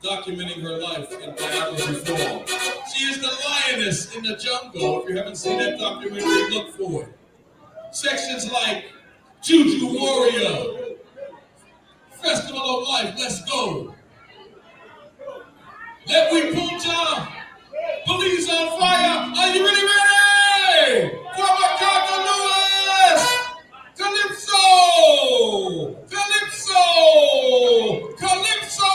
documenting her life in biography form. She is the lioness in the jungle. If you haven't seen that documentary, look for it. Sections like Juju Warrior, Festival of Life, let's go. Let we punta, police on fire. Are you really ready? Kwabakaka Lewis, Calypso, Calypso, Calypso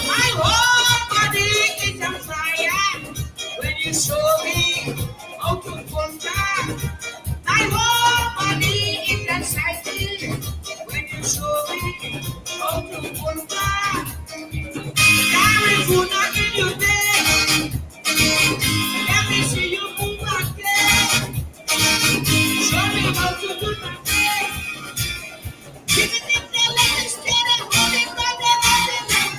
My whole body is on fire when you show me how to punta. My whole body is excited when you show me how to punta. Carry food in your bed. Let me see you move again. Show me how to do that thing. Give it in the left instead of rolling by the other.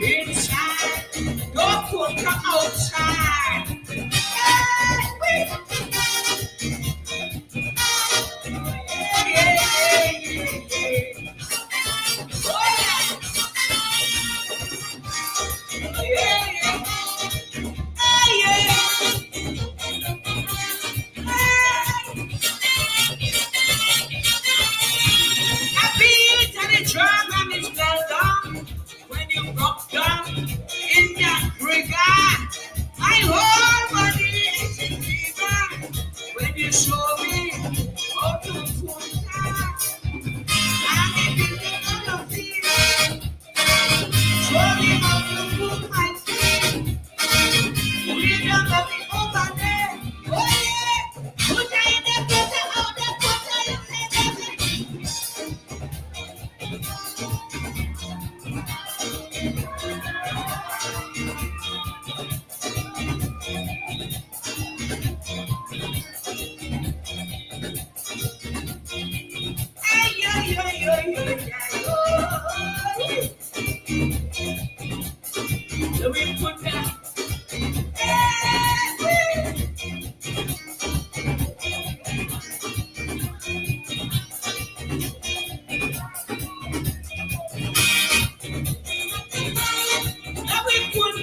Inside, don't put her outside. Hey, wait. Yeah, yeah, yeah. Oh, yeah. Yeah, yeah. Hey, yeah. I beat and the drum and it's well done. When you rock down in that regard, my whole body is in fever. When you show me how to put that, I'm in the fever. Show me how to put my feet. We don't have it over there. Oh yeah, put her in the gutter, out the gutter, you say nothing. Ay, ay, ay, ay, ay, ay, oh. So we put that. Now we put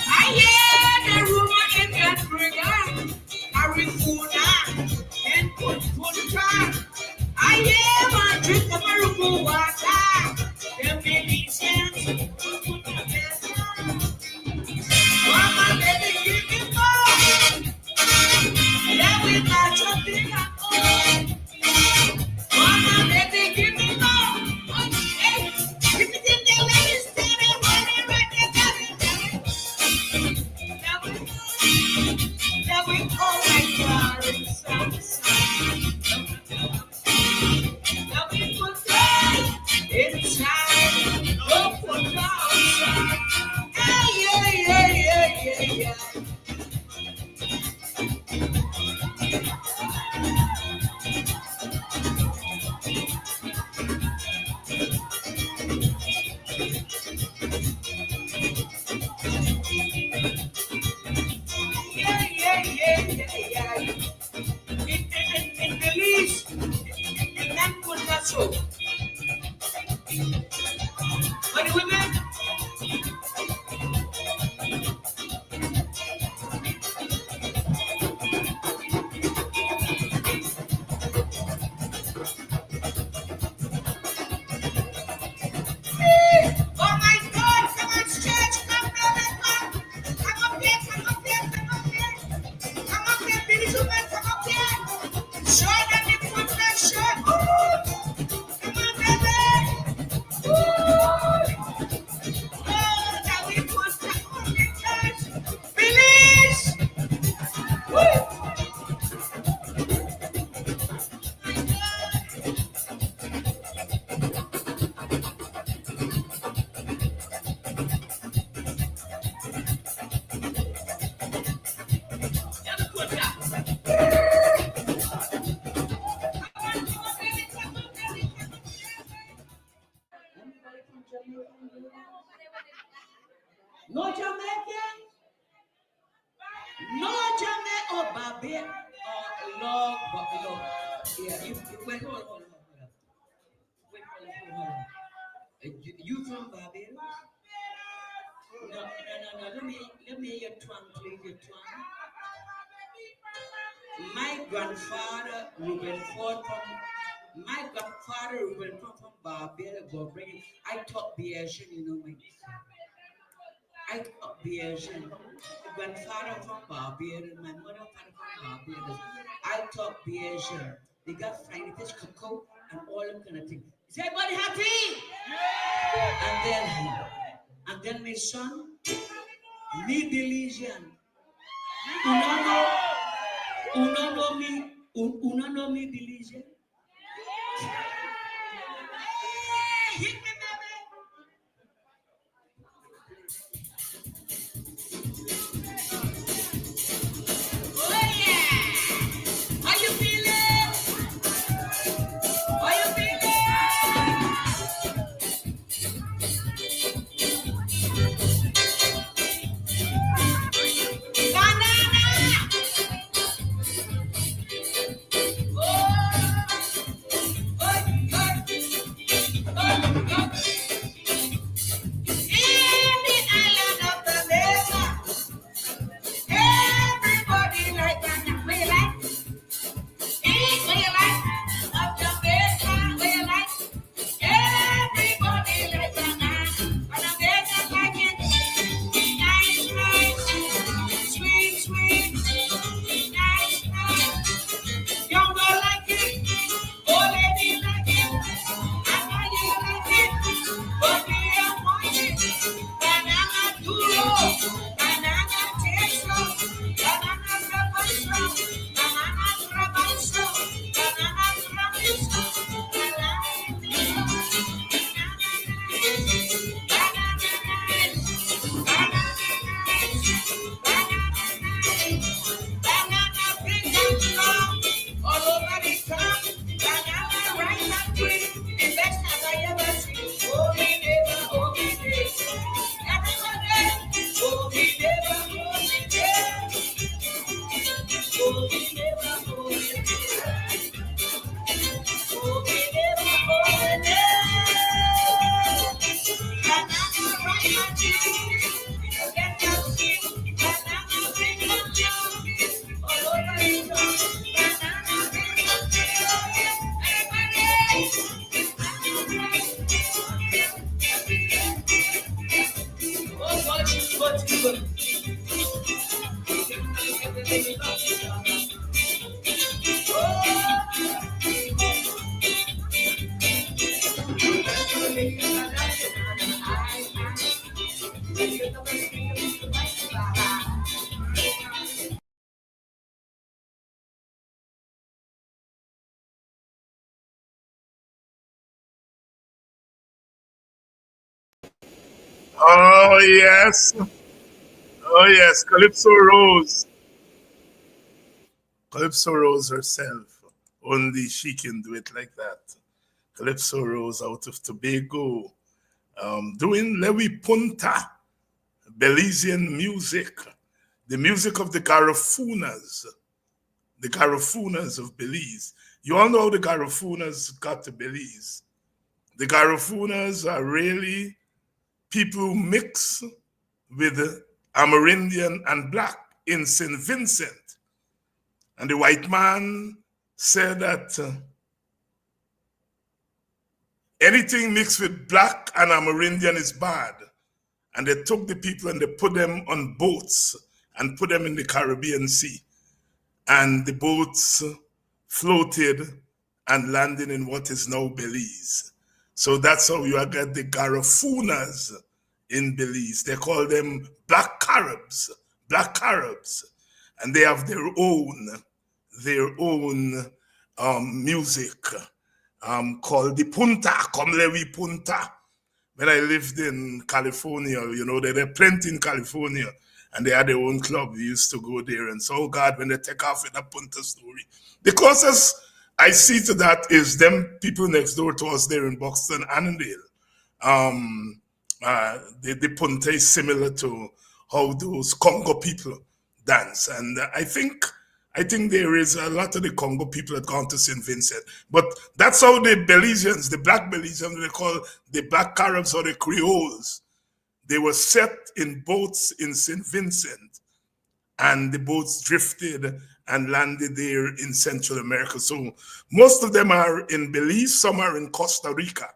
I hear the rumor in that brigade, Arizona, and Punta. I hear my drink of Marubu water, the Venetians, Mama, baby, give me more. Let me match up in my own. Mama, baby, give me more. Hey, give it in the ladies, baby, want it right there, now we all like God inside. Now we put that inside. Don't put it outside. Yeah, yeah, yeah, yeah, yeah. Yeah, yeah, yeah, yeah, yeah. In the least, in that good vessel. But the women, oh my God, come on, church, come, brother, come. Come up here, come up here, come up here. Come up here, Billy Woman, come up here. Show them the foot that shirt. Come on, baby. Ooh. No Jamaican? No Jamaican or Barbadian or Log, yeah, wait, hold on. Wait, hold on. You from Barbados? No. Let me hear your twang, please. Your twang. My grandfather Ruben Ford from Barbados. I taught Biasian, you know my. I taught Biasian. Grandfather from Barbados, my mother from Barbados. I taught Biasian. They got fried fish, cocoa, and all them kind of things. Is everybody happy? And then my son, me Belizean. Una know me Belizean. Hit me, baby. Oh yeah. How you feeling? How you feeling? Banana. Oh yes, oh yes, Calypso Rose herself. Only she can do it like that. Calypso Rose out of Tobago, doing Lewi Punta, Belizean music, the music of the Garafunas of Belize. You all know how the Garafunas got to Belize. The Garafunas are really people who mix with Amerindian and Black in St. Vincent. And the white man said that anything mixed with Black and Amerindian is bad. And they took the people and they put them on boats and put them in the Caribbean Sea. And the boats floated and landed in what is now Belize. So that's how you get the Garafunas in Belize. They call them Black Caribs. And they have their own music called the Punta, Comlewi Punta. When I lived in California, you know, there are plenty in California, and they had their own club. We used to go there. And so, God, when they take off with a Punta story, the closest I see to that is them people next door to us there in Buxton, Annandale. The punta is similar to how those Congo people dance, and I think there is a lot of the Congo people that gone to St. Vincent, but that's how the Belizeans, the black Belizeans, they call the black Caribs or the Creoles, they were set in boats in St. Vincent, and the boats drifted and landed there in Central America. So most of them are in Belize, some are in Costa Rica.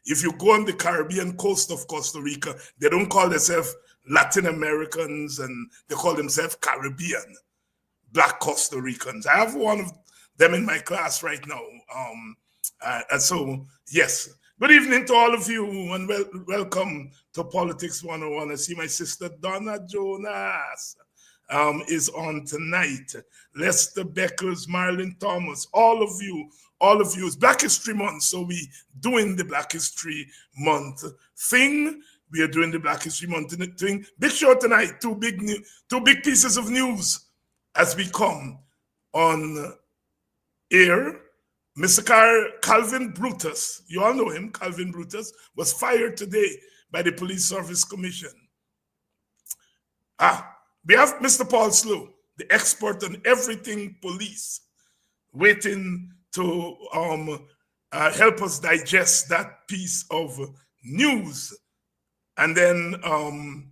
If you go on the Caribbean coast of Costa Rica, they don't call themselves Latin Americans, and they call themselves Caribbean, black Costa Ricans. I have one of them in my class right now. And so, yes. Good evening to all of you, and welcome to Politics 101. I see my sister Donna Jonas is on tonight. Lester Beckles, Marlon Thomas, all of you. It's Black History Month, so we doing the Black History Month thing. We are doing the Black History Month thing. Big show tonight. Two big pieces of news as we come on air. Mr. Calvin Brutus, you all know him, Calvin Brutus, was fired today by the Police Service Commission. We have Mr. Paul Slowe, the expert on everything police, waiting to help us digest that piece of news. And then on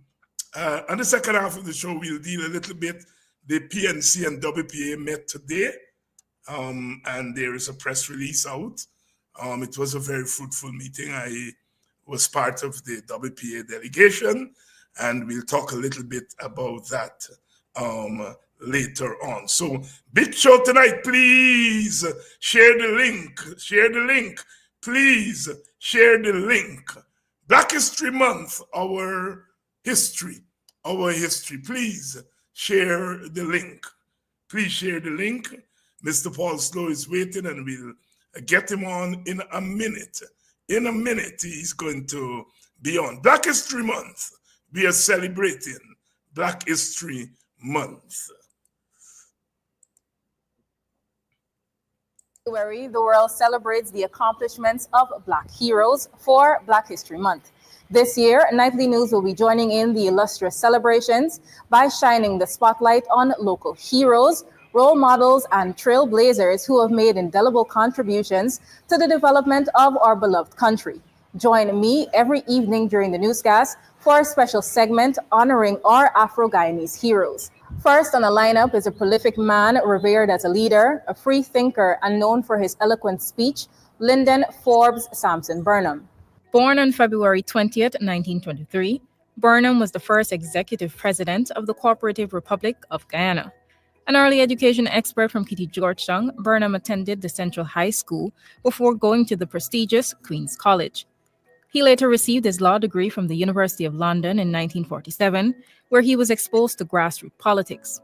the second half of the show, we'll deal a little bit. The PNC and WPA met today. And there is a press release out. It was a very fruitful meeting. I was part of the WPA delegation, and we'll talk a little bit about that later on. So, big show tonight. Please share the link. Share the link. Please share the link. Black History Month, our history. Please share the link. Please share the link. Mr. Paul Slowe is waiting, and we'll get him on in a minute. In a minute, he's going to be on. Black History Month. We are celebrating Black History Month. February, the world celebrates the accomplishments of Black heroes for Black History Month. This year, Nightly News will be joining in the illustrious celebrations by shining the spotlight on local heroes, role models, and trailblazers who have made indelible contributions to the development of our beloved country. Join me every evening during the newscast for a special segment honoring our Afro-Guyanese heroes. First on the lineup is a prolific man revered as a leader, a free thinker, and known for his eloquent speech, Lyndon Forbes Sampson Burnham. Born on February 20th, 1923, Burnham was the first executive president of the Cooperative Republic of Guyana. An early education expert from Kitty Georgetown, Burnham attended the Central High School before going to the prestigious Queen's College. He later received his law degree from the University of London in 1947, where he was exposed to grassroots politics.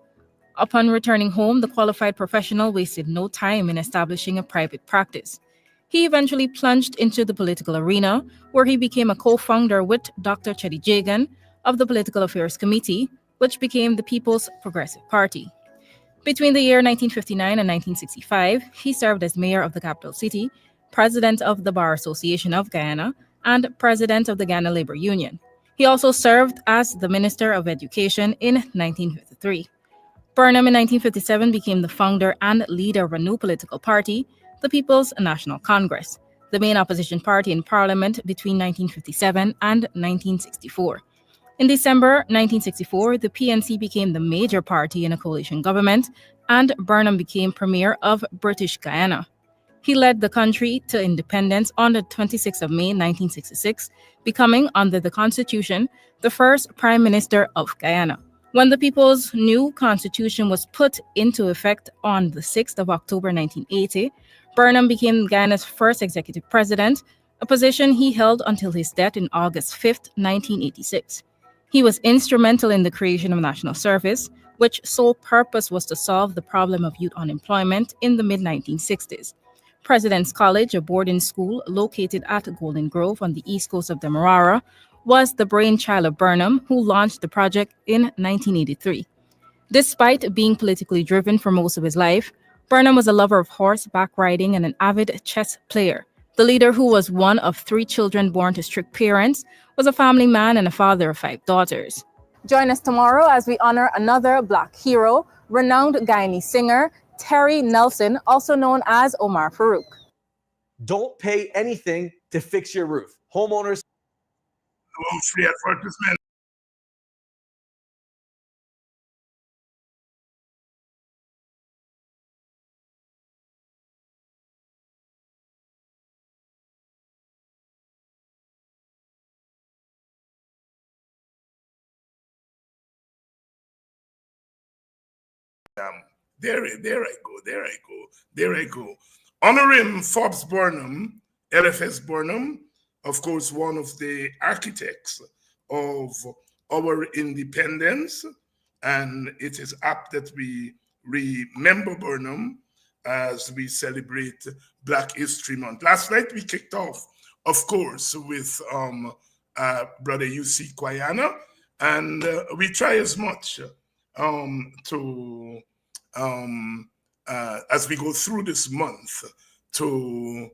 Upon returning home, the qualified professional wasted no time in establishing a private practice. He eventually plunged into the political arena, where he became a co-founder with Dr. Cheddi Jagan of the Political Affairs Committee, which became the People's Progressive Party. Between the year 1959 and 1965, he served as mayor of the capital city, president of the Bar Association of Guyana, and president of the Ghana Labor Union. He also served as the Minister of Education in 1953. Burnham in 1957 became the founder and leader of a new political party, the People's National Congress, the main opposition party in Parliament between 1957 and 1964. In December 1964, the PNC became the major party in a coalition government, and Burnham became Premier of British Guyana. He led the country to independence on the 26th of May 1966, becoming, under the Constitution, the first Prime Minister of Guyana. When the people's new constitution was put into effect on the 6th of October 1980, Burnham became Guyana's first executive president, a position he held until his death in August 5, 1986. He was instrumental in the creation of National Service, which sole purpose was to solve the problem of youth unemployment in the mid-1960s. President's College, a boarding school located at Golden Grove on the east coast of Demerara, was the brainchild of Burnham, who launched the project in 1983. Despite being politically driven for most of his life, Burnham was a lover of horseback riding and an avid chess player, The leader, who was one of 3 children born to strict parents, was a family man and a father of 5 daughters. Join us tomorrow as we honor another Black hero, renowned Guyanese singer Terry Nelson, also known as Omar Farouk. Don't pay anything to fix your roof. Homeowners. Free advertisement. There I go. Honoring Forbes Burnham, LFS Burnham, of course, one of the architects of our independence. And it is apt that we remember Burnham as we celebrate Black History Month. Last night we kicked off, of course, with Brother U.C. Guyana, and we try as much to as we go through this month to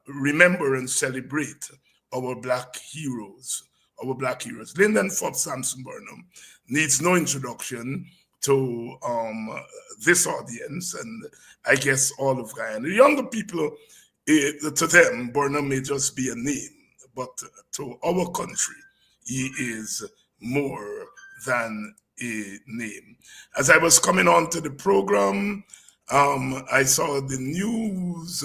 remember and celebrate our Black heroes. Lyndon Forbes Sampson Burnham needs no introduction to this audience, and I guess all of Guyana. The younger people, to them, Burnham may just be a name, but to our country, he is more than a name. As I was coming on to the program, I saw the news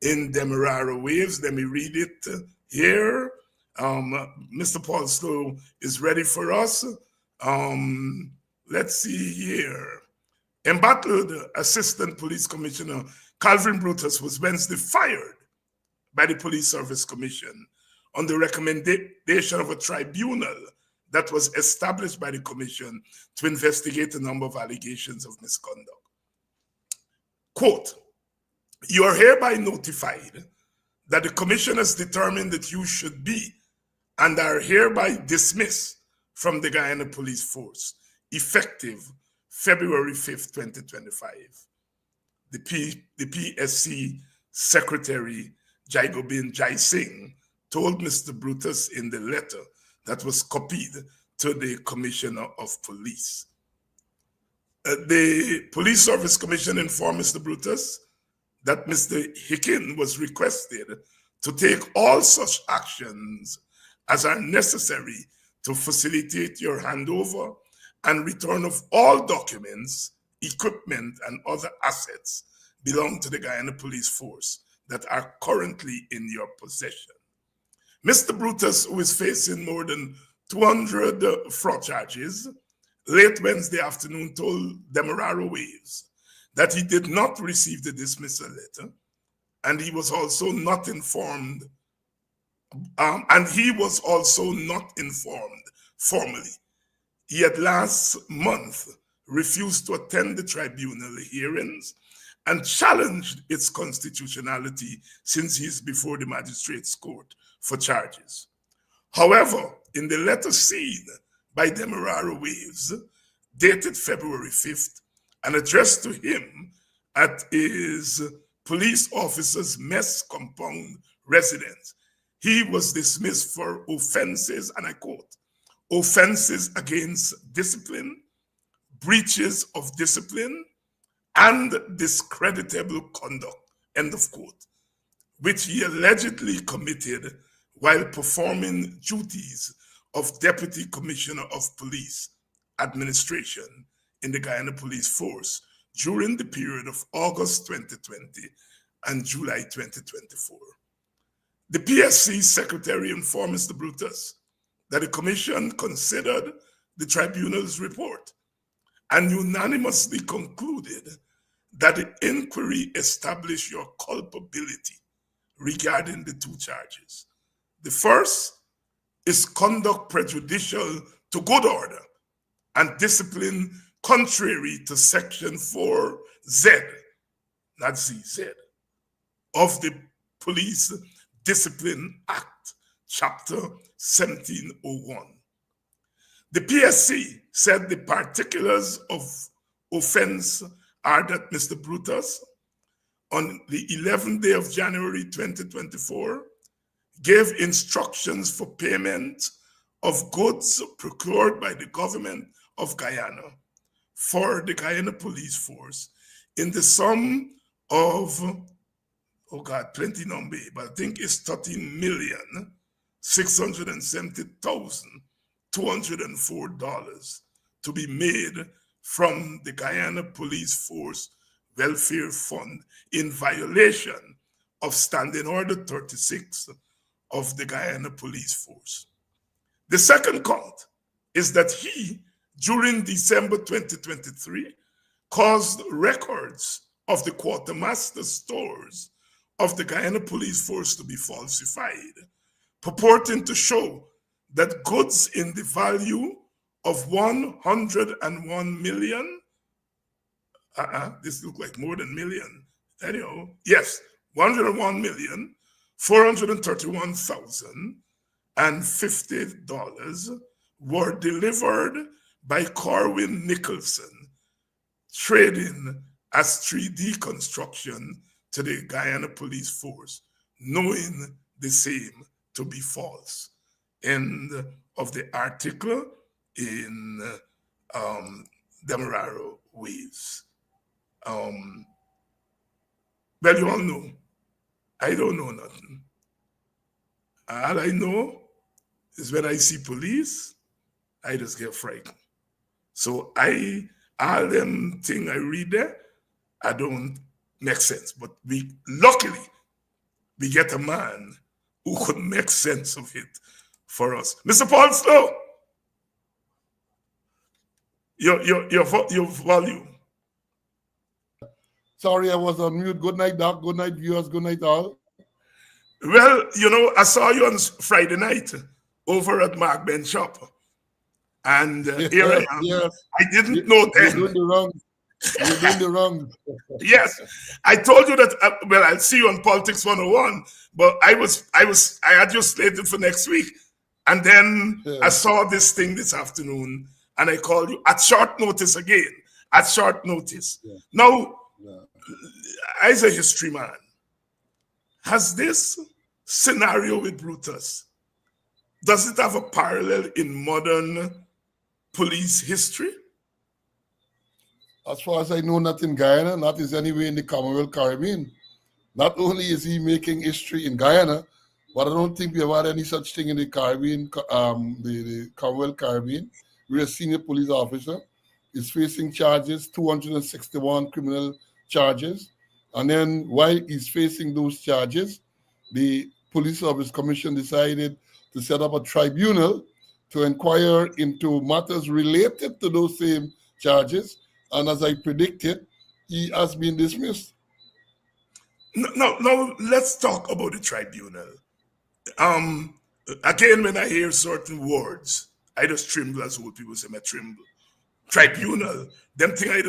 in Demerara Waves. Let me read it here. Mr. Paul Slowe is ready for us. Let's see here. Embattled Assistant Police Commissioner Calvin Brutus was Wednesday fired by the Police Service Commission on the recommendation of a tribunal that was established by the Commission to investigate a number of allegations of misconduct. Quote, "You are hereby notified that the Commission has determined that you should be and are hereby dismissed from the Guyana Police Force, effective February 5th, 2025. The PSC Secretary Jaigobin Jai Singh told Mr. Brutus in the letter that was copied to the Commissioner of Police. The Police Service Commission informed Mr. Brutus that Mr. Hicken was requested to take all such actions as are necessary to facilitate your handover and return of all documents, equipment, and other assets belong to the Guyana Police Force that are currently in your possession. Mr. Brutus, who is facing more than 200 fraud charges, late Wednesday afternoon told Demerara Waves that he did not receive the dismissal letter, and he was also not informed, formally. He had last month refused to attend the tribunal hearings and challenged its constitutionality since he is before the magistrate's court for charges. However, in the letter seen by Demerara Waves, dated February 5th, and addressed to him at his police officer's mess compound residence, he was dismissed for offenses, and I quote, offenses against discipline, breaches of discipline, and discreditable conduct, end of quote, which he allegedly committed while performing duties of Deputy Commissioner of Police Administration in the Guyana Police Force during the period of August 2020 and July 2024. The PSC Secretary informed Mr. Brutus that the Commission considered the tribunal's report and unanimously concluded that the inquiry established your culpability regarding the 2 charges. The first is conduct prejudicial to good order and discipline contrary to Section 4Z, not ZZ, of the Police Discipline Act, Chapter 1701. The PSC said the particulars of offense are that Mr. Brutus on the 11th day of January 2024, gave instructions for payment of goods procured by the government of Guyana for the Guyana Police Force in the sum of, oh God, plenty number, but I think it's 13,670,204 to be made from the Guyana Police Force Welfare Fund in violation of Standing Order 36 of the Guyana Police Force. The second count is that he, during December 2023, caused records of the quartermaster stores of the Guyana Police Force to be falsified, purporting to show that goods in the value of 101 million, this looks like more than million, anyhow, yes, 101,431,050 were delivered by Corwin Nicholson, trading as 3D construction to the Guyana Police Force, knowing the same to be false. End of the article in Demerara Waves. Well, you all know, I don't know nothing. All I know is when I see police, I just get frightened. So all them thing I read there, I don't make sense. But luckily, we get a man who could make sense of it for us. Mr. Paul Slowe, your volume. Sorry, I was on mute. Good night, Doc. Good night, viewers. Good night, all. Well, I saw you on Friday night over at Mark Ben Shop. And here I am. Yes. I didn't know then. You're doing the wrong. You're doing the wrong. Yes. I told you that, well, I'll see you on Politics 101, but I had you slated for next week. And then I saw this thing this afternoon and I called you at short notice again, at short notice. Yeah. Now, as a history man, has this scenario with Brutus, does it have a parallel in modern police history? As far as I know, not in Guyana, not is anywhere in the Commonwealth Caribbean. Not only is he making history in Guyana, but I don't think we have had any such thing in the Caribbean, the Commonwealth Caribbean, where a senior police officer is facing charges, 261 criminal charges. And then while he's facing those charges, the Police Service Commission decided to set up a tribunal to inquire into matters related to those same charges. And as I predicted, he has been dismissed. No, let's talk about the tribunal. Again, when I hear certain words, I just tremble, as old people say, I tremble. Tribunal, them thing I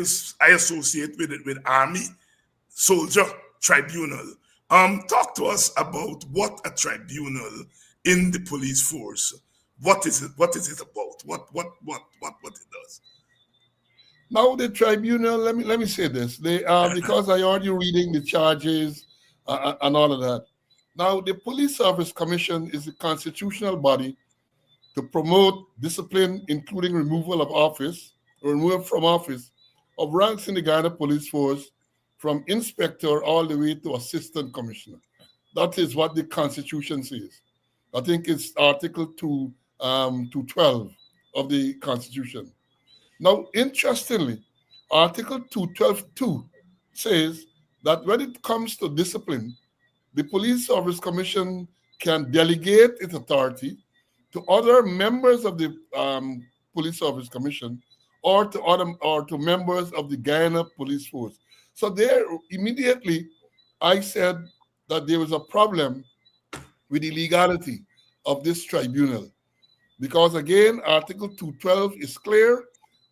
associate with it with army, soldier, tribunal. Talk to us about what a tribunal in the police force. What is it? What is it about? What it does? Now the tribunal. Let me say this. They because I heard you reading the charges and all of that. Now the Police Service Commission is a constitutional body to promote discipline, including removal of office or removal from office of ranks in the Guyana Police Force, from inspector all the way to assistant commissioner. That is what the Constitution says. I think it's Article 212 of the Constitution. Now, interestingly, Article 212.2 says that when it comes to discipline, the Police Service Commission can delegate its authority to other members of the Police Service Commission or to members of the Guyana Police Force. So there, immediately, I said that there was a problem with the legality of this tribunal. Because again, Article 212 is clear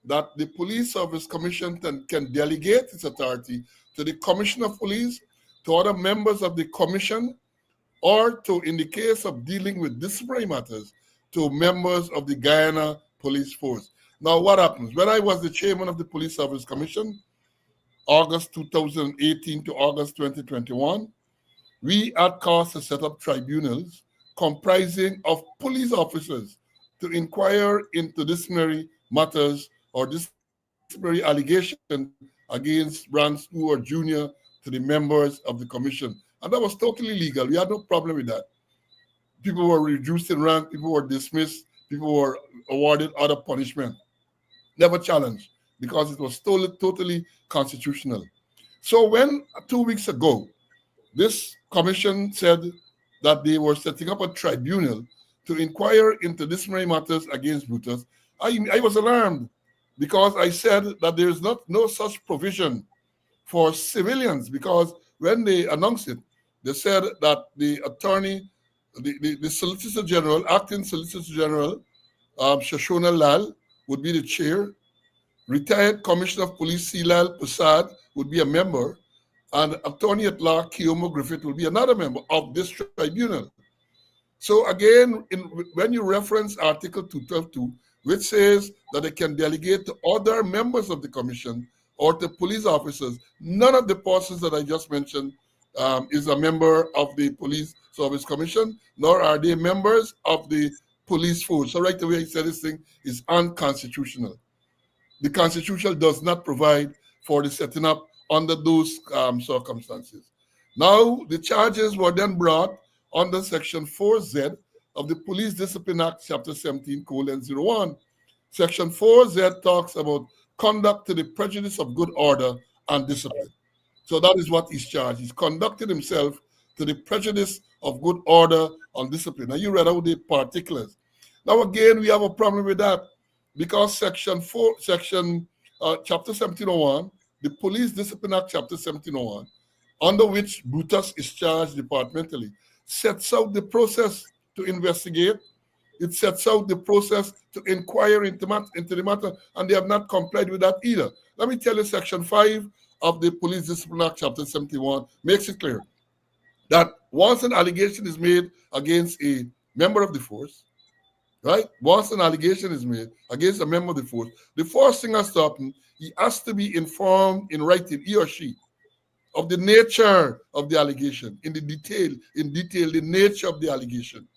that the Police Service Commission can delegate its authority to the Commissioner of Police, to other members of the Commission, or to, in the case of dealing with disciplinary matters, to members of the Guyana Police Force. Now, what happens? When I was the chairman of the Police Service Commission, August 2018 to August 2021, we at CASA set up tribunals comprising of police officers to inquire into disciplinary matters or disciplinary allegations against ranks who are junior to the members of the commission. And that was totally legal. We had no problem with that. People were reduced in rank, people were dismissed, people were awarded other punishment. Never challenged because it was totally constitutional. So when 2 weeks ago, this commission said that they were setting up a tribunal to inquire into disciplinary matters against Brutus, I was alarmed because I said that there is no such provision for civilians, because when they announced it, they said that the attorney, the Solicitor General, acting Solicitor General, Shoshona Lal, would be the chair. Retired Commissioner of Police Silal Prasad would be a member, and Attorney at Law Kiyomo Griffith will be another member of this tribunal. So again, when you reference Article 212.2, which says that they can delegate to other members of the commission or to police officers, none of the persons that I just mentioned is a member of the Police Service Commission, nor are they members of the police force. So right away I said this thing is unconstitutional. The Constitution does not provide for the setting up under those circumstances. Now, the charges were then brought under Section 4Z of the Police Discipline Act, Chapter 17:01. Section 4Z talks about conduct to the prejudice of good order and discipline. So that is what he's charged. He's conducted himself to the prejudice of good order and discipline. Now, you read out the particulars. Now, again, we have a problem with that because Chapter 1701, the Police Discipline Act, Chapter 1701, under which Brutus is charged departmentally, sets out the process to investigate. It sets out the process to inquire into the matter, and they have not complied with that either. Let me tell you, Section 5 of the Police Discipline Act, Chapter 71, makes it clear that once an allegation is made against a member of the force, right? Once an allegation is made against a member of the force, the first thing has to happen, he has to be informed in writing, he or she, of the nature of the allegation, in detail, the nature of the allegation.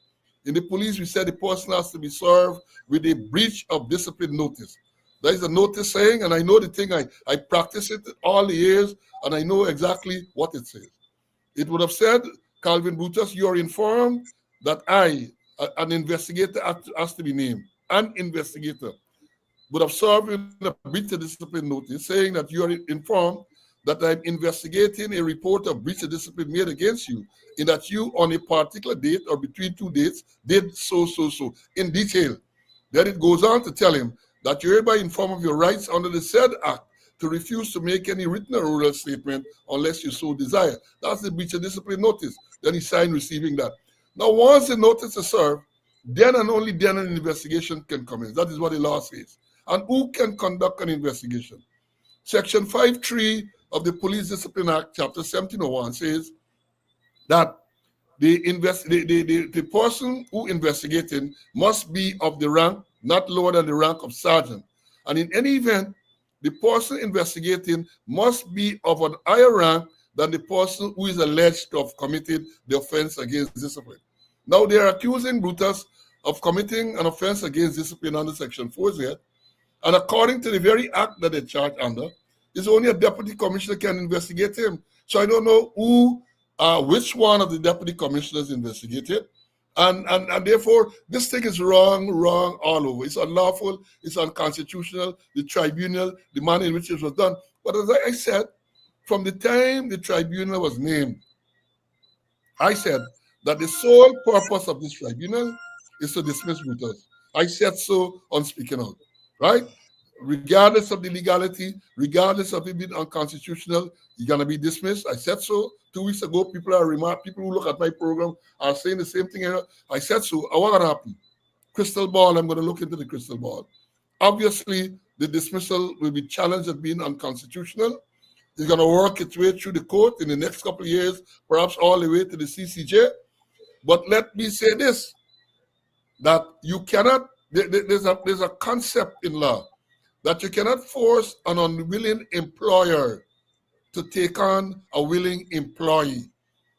In the police, we said the person has to be served with a breach of discipline notice. There is a notice saying, and I know the thing, I practice it all the years, and I know exactly what it says. It would have said, Calvin Brutus, you are informed that an investigator has to be named. An investigator would have served with a breach of discipline notice saying that you are informed that I'm investigating a report of breach of discipline made against you, in that you on a particular date or between two dates did so in detail. Then it goes on to tell him that you're hereby informed of your rights under the said act to refuse to make any written or oral statement unless you so desire. That's the breach of discipline notice. Then he signed receiving that. Now, once the notice is served, then and only then an investigation can commence. That is what the law says. And who can conduct an investigation? Section 5.3 of the Police Discipline Act, Chapter 1701, says that the person who investigating must be of the rank not lower than the rank of sergeant. And in any event, the person investigating must be of an higher rank than the person who is alleged to have committed the offense against discipline. Now, they are accusing Brutus of committing an offense against discipline under Section 4Z, and according to the very act that they charge under, it's only a deputy commissioner can investigate him. So I don't know which one of the deputy commissioners investigated, and therefore this thing is wrong all over. It's unlawful, it's unconstitutional, the tribunal, the manner in which it was done. But as I said, from the time the tribunal was named, I said that the sole purpose of this tribunal is to dismiss Brutus. I said so on speaking out, right? Regardless of the legality, regardless of it being unconstitutional, you're gonna be dismissed. I said so 2 weeks ago. People who look at my program are saying the same thing here. I said so. What gonna happen? Crystal ball. I'm gonna look into the crystal ball. Obviously, the dismissal will be challenged as being unconstitutional. It's gonna work its way through the court in the next couple of years, perhaps all the way to the CCJ. But let me say this: that you cannot. There's a concept in law that you cannot force an unwilling employer to take on a willing employee.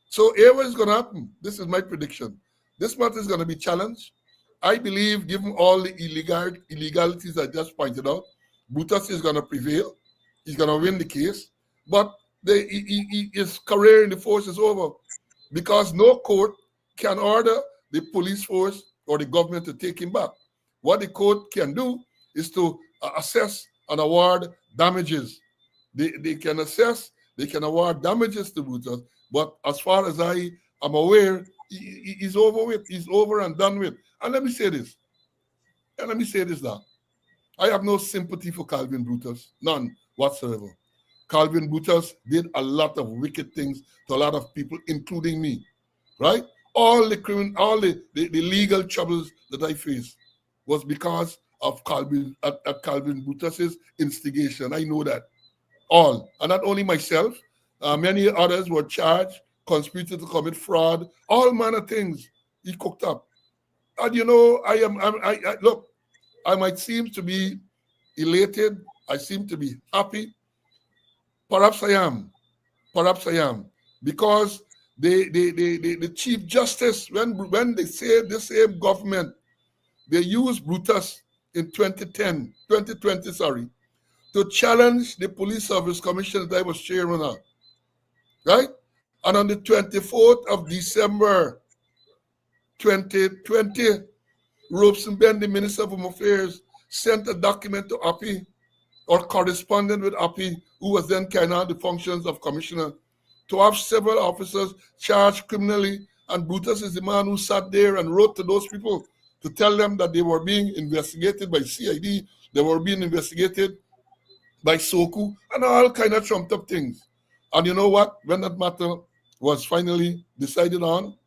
So here what is going to happen. This is my prediction. This matter is going to be challenged. I believe, given all the illegalities I just pointed out, Brutus is going to prevail. He's going to win the case. But his career in the force is over because no court can order the police force or the government to take him back. What the court can do is to assess and award damages. They can assess, they can award damages to Brutus, but as far as I am aware, he's over with. He's over and done with. And let me say this. Now. I have no sympathy for Calvin Brutus, none whatsoever. Calvin Brutus did a lot of wicked things to a lot of people, including me, right? All the legal troubles that I faced was because of Calvin Brutus's instigation. I know that. All. And not only myself, many others were charged, conspirated to commit fraud, all manner of things he cooked up. And look, I might seem to be elated. I seem to be happy. Perhaps I am. Because the Chief Justice, when they say the same government, they used Brutus in 2020, to challenge the Police Service Commission that I was chairman of. Right? And on the 24th of December 2020, Robeson Ben, the Minister of Home Affairs, sent a document to Appy, or correspondent with Appy, who was then carrying out the functions of commissioner, to have several officers charged criminally. And Brutus is the man who sat there and wrote to those people to tell them that they were being investigated by CID, they were being investigated by SOCU, and all kind of trumped up things. And you know what? When that matter was finally decided on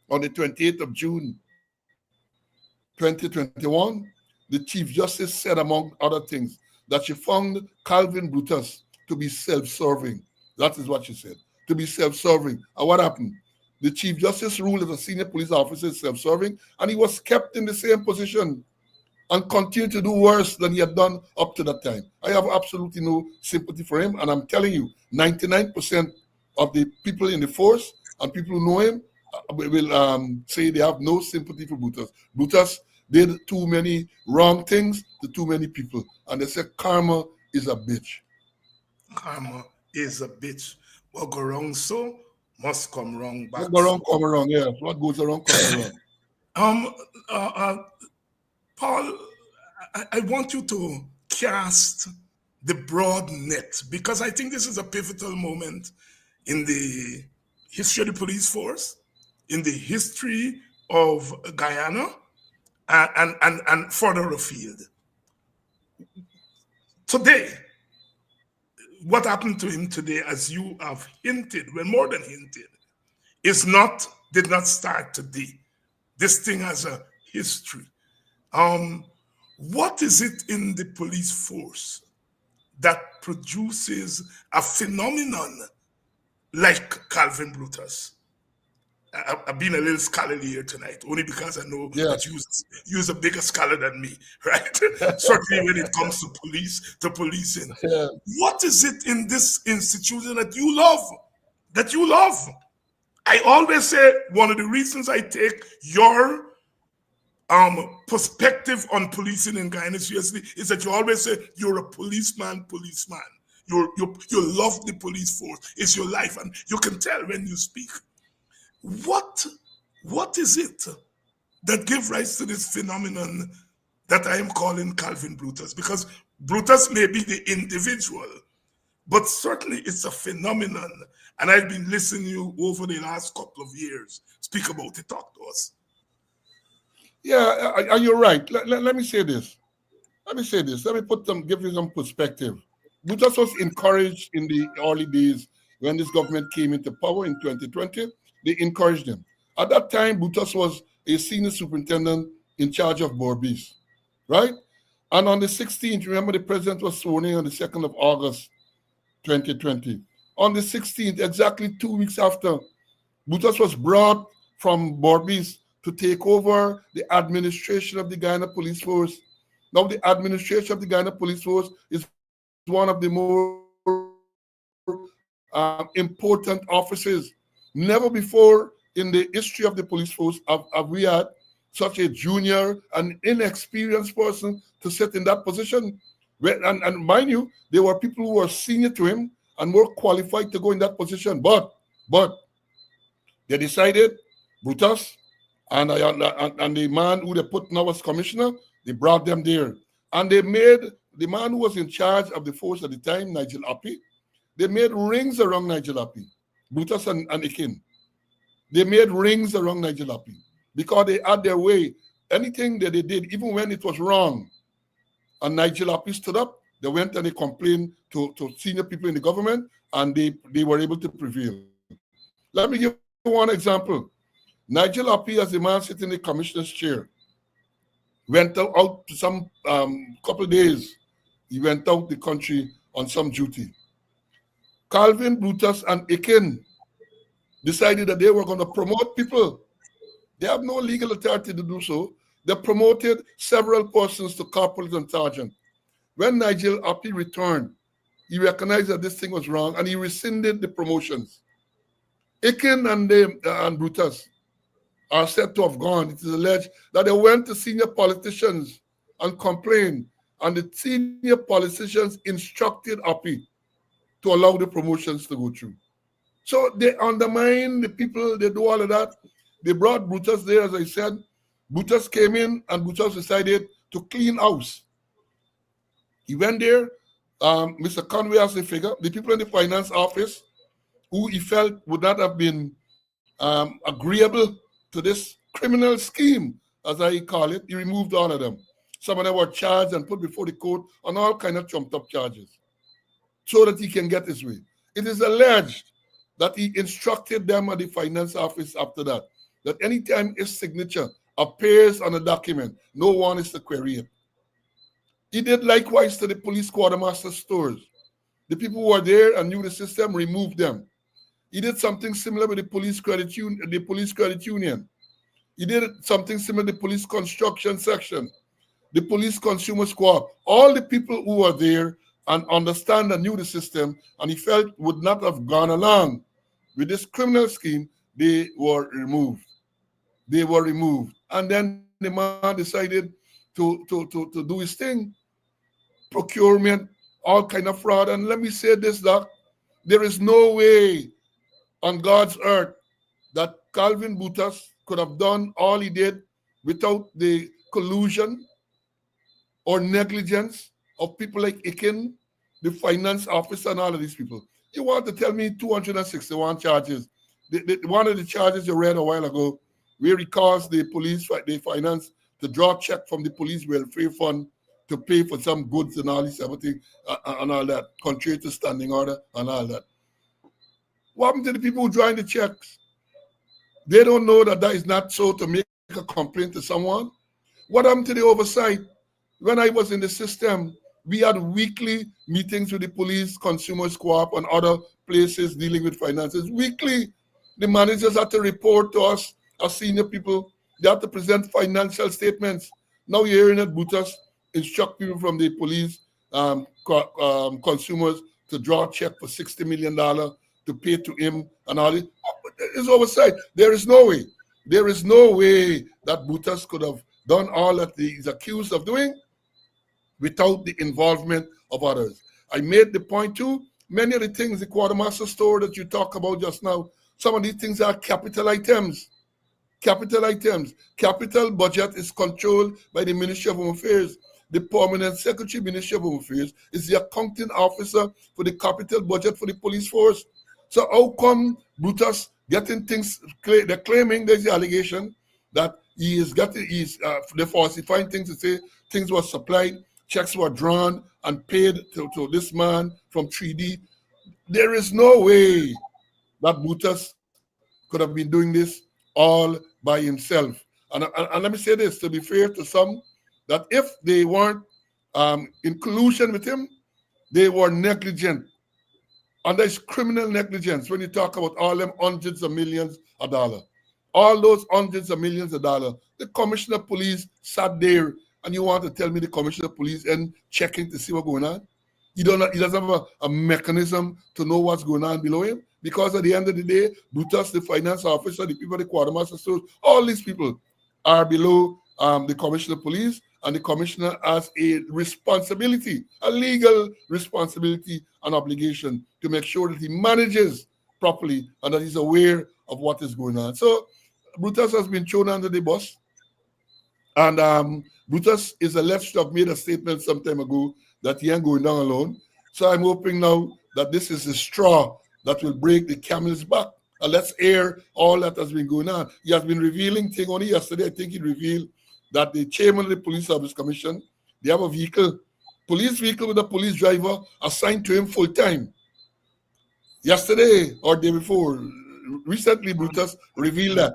the 28th of June, 2021, the Chief Justice said, among other things, that she found Calvin Brutus to be self-serving. That is what she said, to be self-serving. And what happened? The Chief Justice ruled that a senior police officer is self-serving, and he was kept in the same position and continued to do worse than he had done up to that time. I have absolutely no sympathy for him, and I'm telling you, 99% of the people in the force and people who know him will say they have no sympathy for Brutus. Brutus did too many wrong things to too many people, and they say karma is a bitch. Karma is a bitch. What go wrong so must come wrong back. What go wrong, come wrong, yes. What goes wrong, comes wrong. Paul, I want you to cast the broad net, because I think this is a pivotal moment in the history of the police force, in the history of Guyana, and further afield. Today, what happened to him today, as you have hinted, well, more than hinted, did not start today. This thing has a history. What is it in the police force that produces a phenomenon like Calvin Brutus? I've been a little scholarly here tonight, only because I know that you're a bigger scholar than me, right? Certainly when it comes to policing. Yeah. What is it in this institution that you love? I always say one of the reasons I take your perspective on policing in Guyana seriously is that you always say you're a policeman. You love the police force. It's your life, and you can tell when you speak. What is it that gives rise to this phenomenon that I am calling Calvin Brutus? Because Brutus may be the individual, but certainly it's a phenomenon. And I've been listening to you over the last couple of years speak about it. Talk to us. Yeah, and you're right. Let me say this. Let me give you some perspective. Brutus was encouraged in the early days when this government came into power in 2020. They encouraged him. At that time, Brutus was a senior superintendent in charge of Borbis, right? And on the 16th, remember the president was sworn in on the 2nd of August, 2020. On the 16th, exactly 2 weeks after, Brutus was brought from Borbis to take over the administration of the Guyana Police Force. Now, the administration of the Guyana Police Force is one of the more important offices. Never before in the history of the police force have we had such a junior and inexperienced person to sit in that position. And mind you, there were people who were senior to him and more qualified to go in that position. But they decided, Brutus and the man who they put now as commissioner, they brought them there. And they made the man who was in charge of the force at the time, Nigel Appy, they made rings around Nigel Appy, Brutus and Akin. They made rings around Nigel Appy because they had their way. Anything that they did, even when it was wrong, and Nigel Appy stood up, they went and they complained to senior people in the government, and they were able to prevail. Let me give you one example. Nigel Appy, as the man sitting in the commissioner's chair, went out to some couple of days. He went out the country on some duty. Calvin, Brutus, and Akin decided that they were going to promote people. They have no legal authority to do so. They promoted several persons to corporal and sergeant. When Nigel Appy returned, he recognized that this thing was wrong and he rescinded the promotions. Akin and Brutus are said to have gone. It is alleged that they went to senior politicians and complained, and the senior politicians instructed Appy to allow the promotions to go through. So they undermine the people, they do all of that. They brought Brutus there, as I said. Brutus came in and Brutus decided to clean house. He went there, Mr. Conway as a figure, the people in the finance office who he felt would not have been agreeable to this criminal scheme, as I call it, he removed all of them. Some of them were charged and put before the court on all kind of trumped up charges so that he can get his way. It is alleged that he instructed them at the finance office after that anytime his signature appears on a document, no one is to query it. He did likewise to the police quartermaster stores. The people who were there and knew the system removed them. He did something similar with the police credit union. He did something similar to the police construction section, the police consumer squad. All the people who were there and understand and knew the system, and he felt would not have gone along with this criminal scheme, they were removed. They were removed. And then the man decided to do his thing, procurement, all kind of fraud. And let me say this, Doc, there is no way on God's earth that Calvin Brutus could have done all he did without the collusion or negligence of people like Akin, the finance officer, and all of these people. You want to tell me 261 charges? One of the charges you read a while ago, where he caused the finance to draw a check from the police welfare fund to pay for some goods and all this everything and all that, contrary to standing order and all that. What happened to the people who drawing the checks? They don't know that is not so to make a complaint to someone. What happened to the oversight? When I was in the system, we had weekly meetings with the police, consumers co-op, and other places dealing with finances. Weekly, the managers had to report to us as senior people. They had to present financial statements. Now you're hearing that Brutus instruct people from the police, consumers, to draw a check for $60 million to pay to him and all it. It's oversight. There is no way. There is no way that Brutus could have done all that he's accused of doing without the involvement of others. I made the point too, many of the things, the quartermaster store that you talk about just now, some of these things are capital items. Capital items. Capital budget is controlled by the Ministry of Home Affairs. The permanent secretary, Ministry of Home Affairs, is the accounting officer for the capital budget for the police force. So how come Brutus getting things, they're claiming there's the allegation that they're falsifying things to say things were supplied, checks were drawn and paid to this man from 3D. There is no way that Brutus could have been doing this all by himself. And let me say this, to be fair to some, that if they weren't in collusion with him, they were negligent. And there's criminal negligence when you talk about all them hundreds of millions of dollars. All those hundreds of millions of dollars. The commissioner of police sat there, and you want to tell me the commissioner of police and checking to see what's going on? He doesn't have a mechanism to know what's going on below him. Because at the end of the day, Brutus, the finance officer, the people, the quartermaster stores, all these people are below the commissioner of police, and the commissioner has a responsibility, a legal responsibility and obligation to make sure that he manages properly and that he's aware of what is going on. So Brutus has been thrown under the bus, and Brutus is alleged to have made a statement some time ago that he ain't going down alone. So I'm hoping now that this is the straw that will break the camel's back. And let's air all that has been going on. He has been revealing things. Only yesterday, I think he revealed that the chairman of the Police Service Commission, they have a vehicle, police vehicle with a police driver assigned to him full time. Yesterday or day before, recently Brutus revealed that.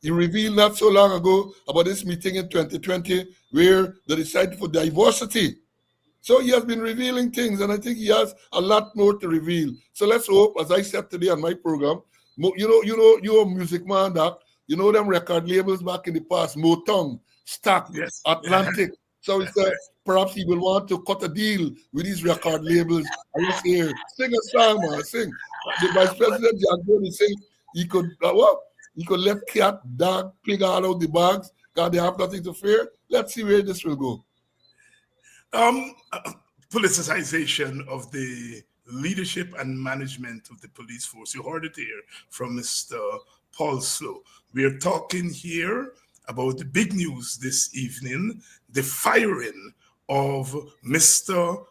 He revealed not so long ago about this meeting in 2020 where they decided for diversity. So he has been revealing things, and I think he has a lot more to reveal. So let's hope, as I said today on my program, you're a music man, Doc. You know them record labels back in the past, Motown, Stack, Yes. Atlantic. So he said perhaps he will want to cut a deal with these record labels. I was here, sing a song, man, sing. The Vice President John Gordon saying he could he could let cat, dog, pig all out the bags because they have nothing to fear. Let's see where this will go. Politicization of the leadership and management of the police force. You heard it here from Mr. Paul Slowe. We are talking here about the big news this evening, the firing of Mr.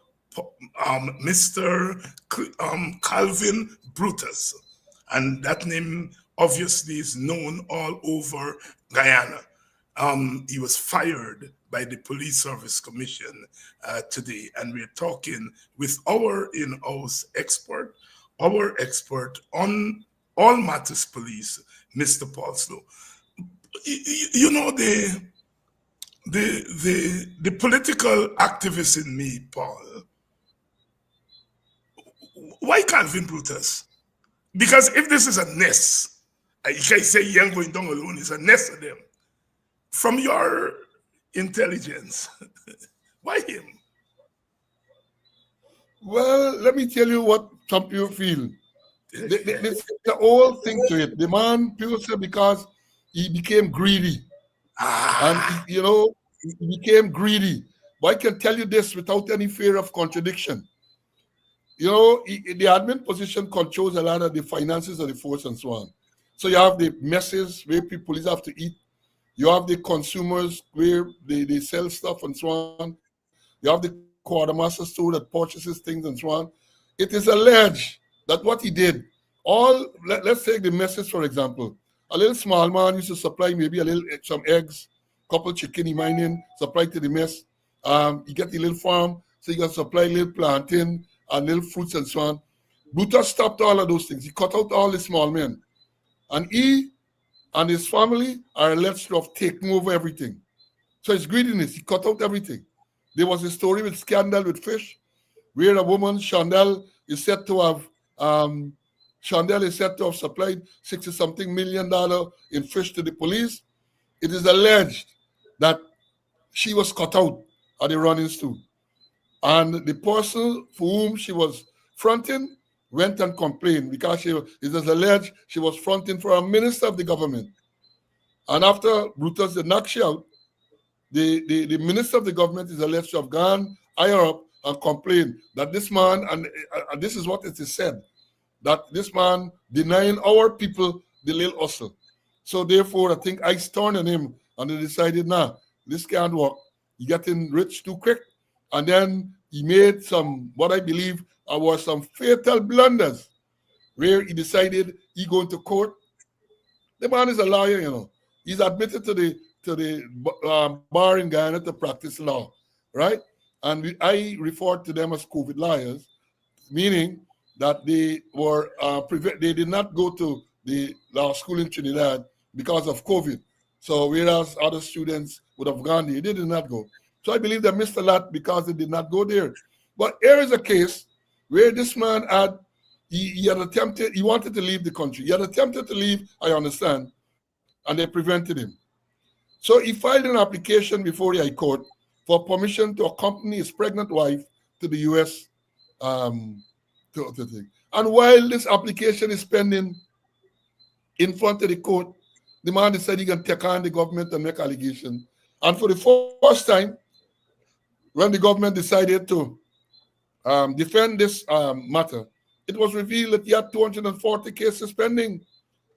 Calvin Brutus. And that name obviously is known all over Guyana. He was fired by the Police Service Commission today, and we're talking with our in-house expert, on all matters police, Mr. Paul Slowe. You know, the political activist in me, Paul, why Calvin Brutus? Because if this is a nest, you can say he ain't going down alone, it's a nest of them. From your intelligence, why him? Well, let me tell you what some people feel. The whole thing to it. The man, people say because he became greedy. And, he became greedy. But I can tell you this without any fear of contradiction. The admin position controls a lot of the finances of the force and so on. So you have the messes where police have to eat. You have the consumers where they sell stuff and so on. You have the quartermaster store that purchases things and so on. It is alleged that what he did, let's take the messes for example. A little small man used to supply maybe some eggs, couple chicken he mining, supply to the mess. You get the little farm, so you can supply little plantain and little fruits and so on. Brutus stopped all of those things. He cut out all the small men. And he and his family are alleged to have taken over everything. So it's greediness. He cut out everything. There was a story with scandal with fish, where a woman, Chandel, is said to have supplied $60-something million in fish to the police. It is alleged that she was cut out at the running stool. And the person for whom she was fronting went and complained because it is alleged she was fronting for a minister of the government. And after Brutus did knock she out, the minister of the government is alleged to have gone higher up and complained that this man, and this is what it is said, that this man denying our people the little hustle. So therefore, I think I turned on him and they decided, nah, this can't work. He getting rich too quick. And then he made what I believe were some fatal blunders where he decided he going to court. The man is a lawyer, He's admitted to the bar in Guyana to practice law, right? And I refer to them as COVID lawyers, meaning that they were they did not go to the law school in Trinidad because of COVID. So whereas other students would have gone there, they did not go. So I believe they missed a lot because they did not go there. But here is a case where this man he wanted to leave the country. He had attempted to leave, I understand, and they prevented him. So he filed an application before the High Court for permission to accompany his pregnant wife to the U.S. to thing. And while this application is pending in front of the court, the man decided he can take on the government and make allegations. And for the first time, when the government decided to defend this matter, it was revealed that he had 240 cases pending.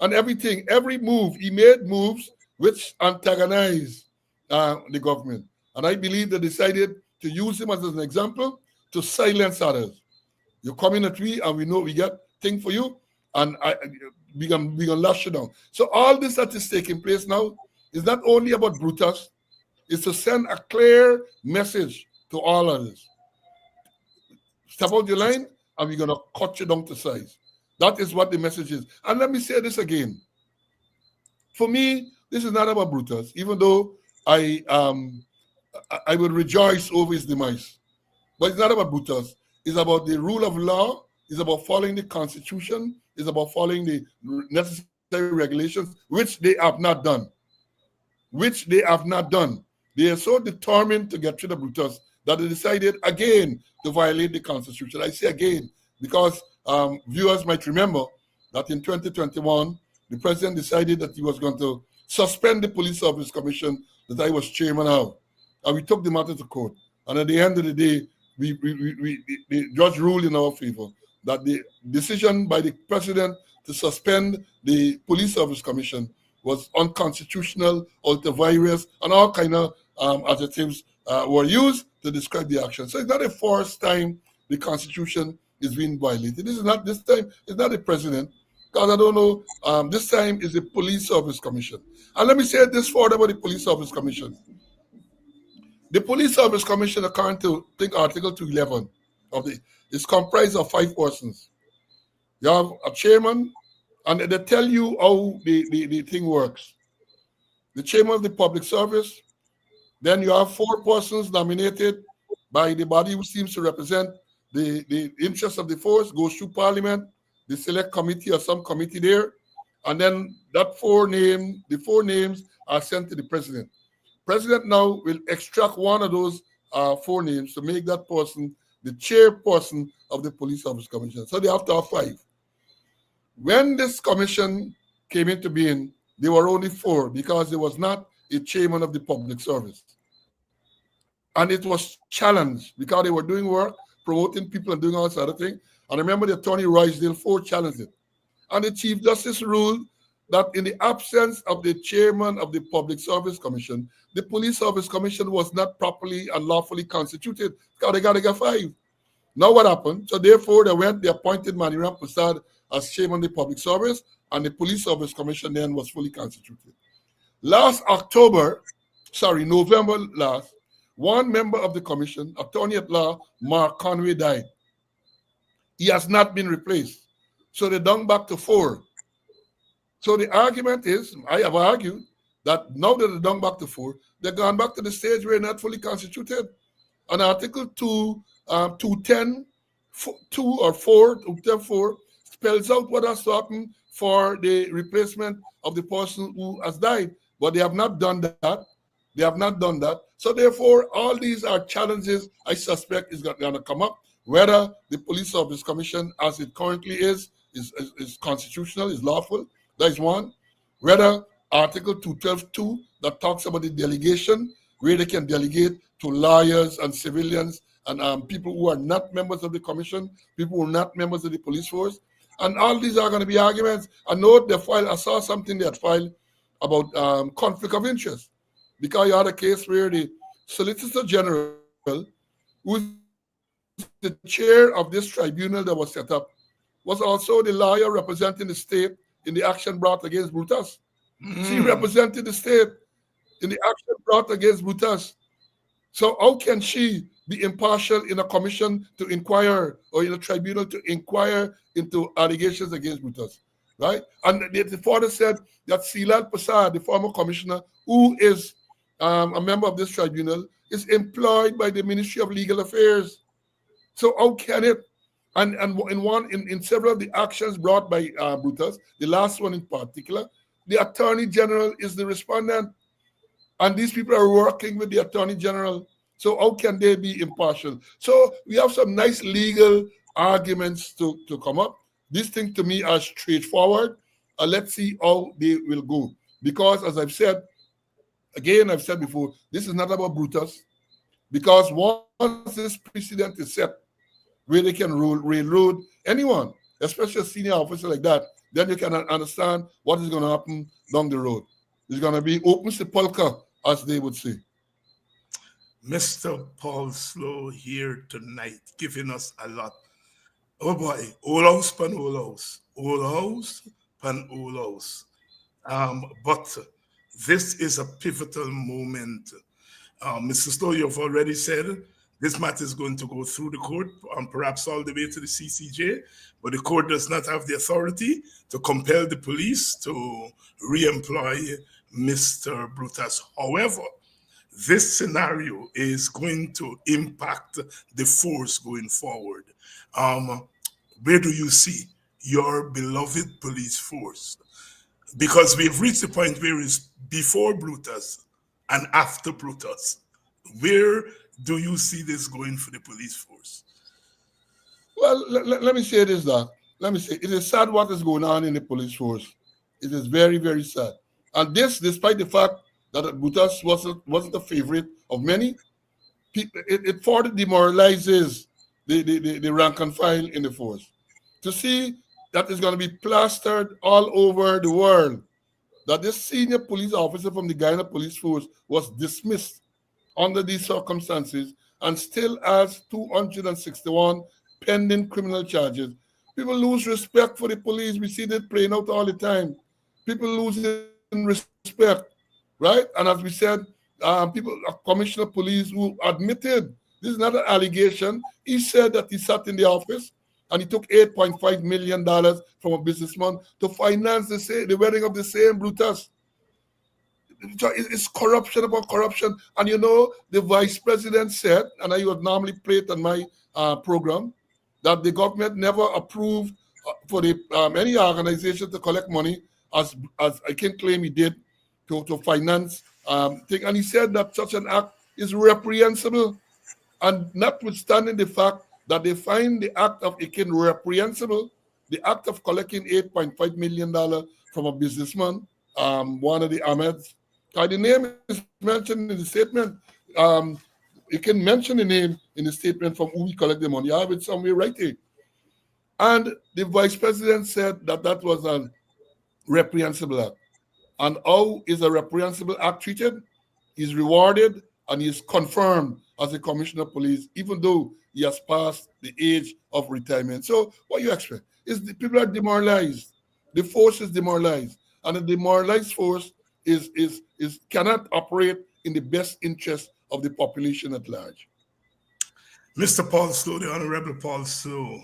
And every move, he made moves which antagonized the government. And I believe they decided to use him as an example to silence others. You come in at we, and we know we got thing for you, and we gonna lash you down. So all this that is taking place now is not only about Brutus, it's to send a clear message to all others. Step out your line, and we're gonna cut you down to size. That is what the message is. And let me say this again. For me, this is not about Brutus, even though I would rejoice over his demise. But it's not about Brutus. It's about the rule of law. It's about following the Constitution. It's about following the necessary regulations, which they have not done. They are so determined to get rid of Brutus that they decided again to violate the Constitution. I say again because viewers might remember that in 2021, the president decided that he was going to suspend the Police Service Commission that I was chairman of. And we took the matter to court. And at the end of the day, the judge ruled in our favor that the decision by the president to suspend the Police Service Commission was unconstitutional, ultra-virus, and all kind of adjectives were used to describe the action. So it's not the first time the Constitution is being violated. This time, it's not the president, because I don't know, this time is the Police Service Commission. And let me say this further about the Police Service Commission. The Police Service Commission, according to Article 211 is comprised of 5 persons. You have a chairman, and they tell you how the thing works. The chairman of the public service, then you have 4 persons nominated by the body who seems to represent the interests of the force, goes through Parliament, the select committee or some committee there, and then the 4 names are sent to the president. President now will extract one of those 4 names to make that person the chairperson of the Police Service Commission. So they have to have 5. When this commission came into being, there were only 4 because there was not a chairman of the public service. And it was challenged because they were doing work, promoting people and doing all sort of things. And I remember the Attorney Roysdale 4 challenged it. And the Chief Justice ruled that in the absence of the chairman of the Public Service Commission, the Police Service Commission was not properly and lawfully constituted because they got to get 5. Now what happened? So therefore, they appointed Maniram Prasad as chairman of the Public Service, and the Police Service Commission then was fully constituted. November last, one member of the commission, attorney at law, Mark Conway, died. He has not been replaced. So they're down back to 4. So the argument is, I have argued that now that they're down back to 4, they're gone back to the stage where they're not fully constituted. And Article 210, 2 or 4, 210.4 spells out what has to happen for the replacement of the person who has died. But they have not done that. So therefore, all these are challenges I suspect is going to come up. Whether the Police Service Commission, as it currently is constitutional, is lawful. That is one. Whether Article 212.2 that talks about the delegation, where they can delegate to lawyers and civilians and people who are not members of the commission, people who are not members of the police force. And all these are going to be arguments. I know I saw something they had filed about conflict of interest. Because you had a case where the Solicitor General, who is the chair of this tribunal that was set up, was also the lawyer representing the state in the action brought against Brutus. She represented the state in the action brought against Brutus. So how can she be impartial in a commission to inquire or in a tribunal to inquire into allegations against Brutus, right? And the father said that Silal Prasad, the former commissioner, who is a member of this tribunal, is employed by the Ministry of Legal Affairs. So how can it? And in several of the actions brought by Brutus, the last one in particular, the Attorney General is the respondent. And these people are working with the Attorney General. So how can they be impartial? So we have some nice legal arguments to come up. This thing to me are straightforward. Let's see how they will go. Because as I've said, again, I've said before, this is not about Brutus. Because once this precedent is set, where they can railroad anyone, especially a senior officer like that, then you can understand what is going to happen down the road. It's going to be open sepulchre, as they would say. Mr. Paul Slowe here tonight, giving us a lot. Oh boy, old house pan old house, old house pan old house. But this is a pivotal moment. Mr. Slowe, you've already said this matter is going to go through the court and perhaps all the way to the CCJ, but the court does not have the authority to compel the police to re-employ Mr. Brutus. However, this scenario is going to impact the force going forward. Where do you see your beloved police force? Because we've reached the point where it's before Brutus and after Brutus. Where do you see this going for the police force? Well, let me say this, Doc. Let me say, it is sad what is going on in the police force. It is very, very sad. And this, despite the fact that Brutus wasn't a favorite of many, it further demoralizes the rank and file in the force. To see that is going to be plastered all over the world, that this senior police officer from the Guyana police force was dismissed under these circumstances and still has 261 pending criminal charges. People lose respect for the police. We see that playing out all the time. People losing respect, right? And as we said, a commissioner of police who admitted, this is not an allegation, he said that he sat in the office and he took $8.5 million from a businessman to finance the wedding of the same Brutus. It's corruption upon corruption. And you know, the vice president said, and I would normally play it on my program, that the government never approved for any organization to collect money as I can claim he did to finance thing. And he said that such an act is reprehensible. And notwithstanding the fact that they find the act of Akin reprehensible, the act of collecting $8.5 million from a businessman, one of the Ahmeds, the name is mentioned in the statement. You can mention the name in the statement from who we collect the money. I have it somewhere right here. And the vice president said that that was a reprehensible act. And how is a reprehensible act treated? He's rewarded and he's confirmed as a commissioner of police, even though he has passed the age of retirement. So what you expect is the people are demoralized. The force is demoralized. And a demoralized force cannot operate in the best interest of the population at large. Mr. Paul Slowe, the Honorable Paul Slowe,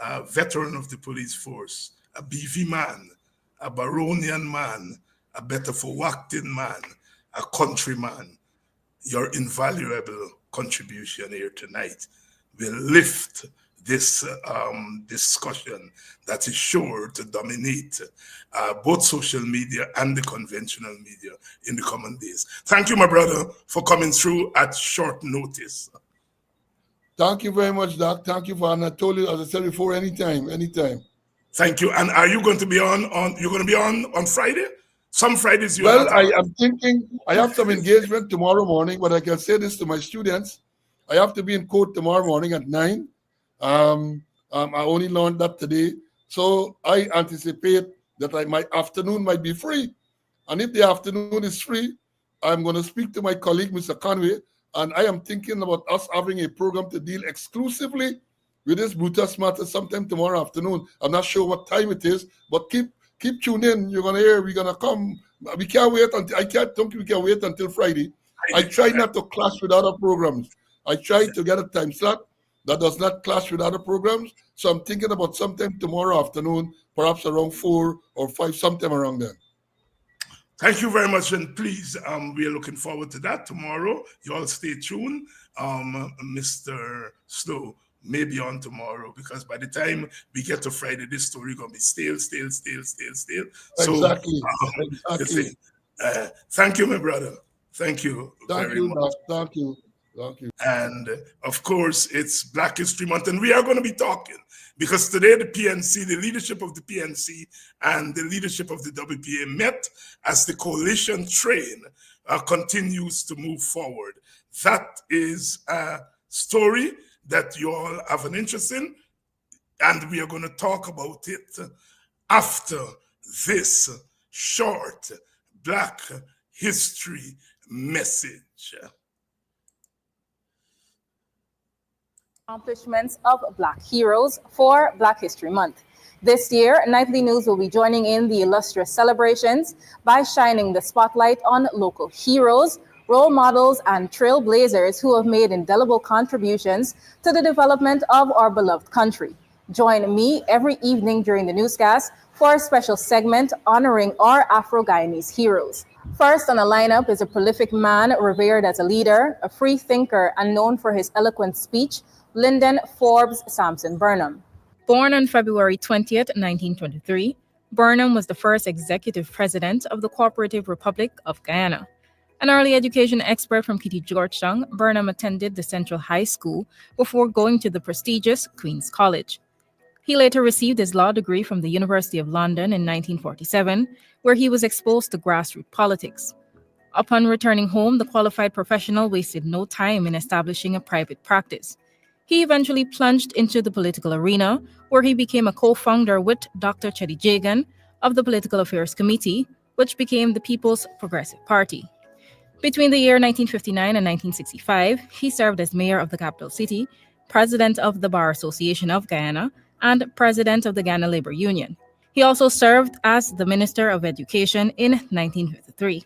a veteran of the police force, a BV man, a Baronian man, a Betafowactin man, a countryman, your invaluable contribution here tonight will lift this discussion that is sure to dominate both social media and the conventional media in the coming days. Thank you, my brother, for coming through at short notice. Thank you very much, Doc. Thank you for, and I told you, as I said before, anytime. Thank you. And are you going to be on Friday? Some Fridays you Well, I am thinking I have some engagement tomorrow morning, but I can say this to my students. I have to be in court tomorrow morning at 9. I only learned that today. So I anticipate that my afternoon might be free. And if the afternoon is free, I'm going to speak to my colleague, Mr. Conway, and I am thinking about us having a program to deal exclusively with this Brutus matter sometime tomorrow afternoon. I'm not sure what time it is, but keep tuned in. You're going to hear, we're going to come. We can't wait until, I can't think we can wait until Friday. I try not to clash with other programs. I try to get a time slot that does not clash with other programs. So I'm thinking about sometime tomorrow afternoon, perhaps around 4 or 5, sometime around then. Thank you very much, and please, we are looking forward to that tomorrow. You all stay tuned. Mr. Slowe may be on tomorrow, because by the time we get to Friday, this story is going to be stale. So, Exactly. Thank you, my brother. Thank you very much. Thank you. Thank you. And of course, it's Black History Month, and we are going to be talking because today the PNC, the leadership of the PNC and the leadership of the WPA met as the coalition train continues to move forward. That is a story that you all have an interest in, and we are going to talk about it after this short Black History message. Accomplishments of Black heroes for Black History Month. This year, Nightly News will be joining in the illustrious celebrations by shining the spotlight on local heroes, role models, and trailblazers who have made indelible contributions to the development of our beloved country. Join me every evening during the newscast for a special segment honoring our Afro-Guyanese heroes. First on the lineup is a prolific man revered as a leader, a free thinker, and known for his eloquent speech, Lyndon Forbes Sampson Burnham. Born on February 20th, 1923, Burnham was the first executive president of the Cooperative Republic of Guyana. An early education expert from Kitty Georgetown, Burnham attended the Central High School before going to the prestigious Queen's College. He later received his law degree from the University of London in 1947, where he was exposed to grassroots politics. Upon returning home, the qualified professional wasted no time in establishing a private practice. He eventually plunged into the political arena, where he became a co-founder with Dr. Cheddi Jagan of the Political Affairs Committee, which became the People's Progressive Party. Between the year 1959 and 1965, he served as mayor of the capital city, president of the Bar Association of Guyana, and president of the Ghana Labor Union. He also served as the Minister of Education in 1953.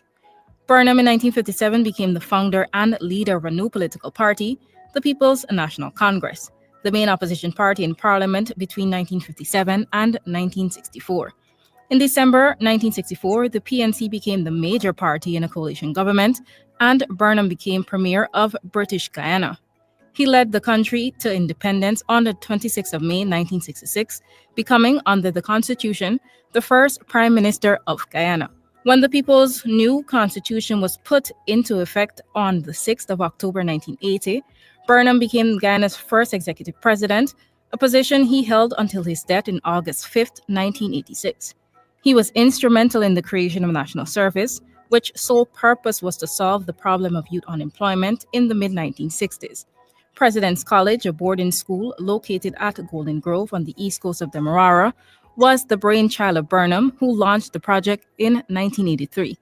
Burnham in 1957 became the founder and leader of a new political party, the People's National Congress, the main opposition party in Parliament between 1957 and 1964. In December 1964, the PNC became the major party in a coalition government, and Burnham became Premier of British Guyana. He led the country to independence on the 26th of May 1966, becoming, under the Constitution, the first Prime Minister of Guyana. When the people's new constitution was put into effect on the 6th of October 1980, Burnham became Guyana's first executive president, a position he held until his death in August 5, 1986. He was instrumental in the creation of national service, which sole purpose was to solve the problem of youth unemployment in the mid-1960s. President's College, a boarding school located at Golden Grove on the east coast of Demerara, was the brainchild of Burnham, who launched the project in 1983.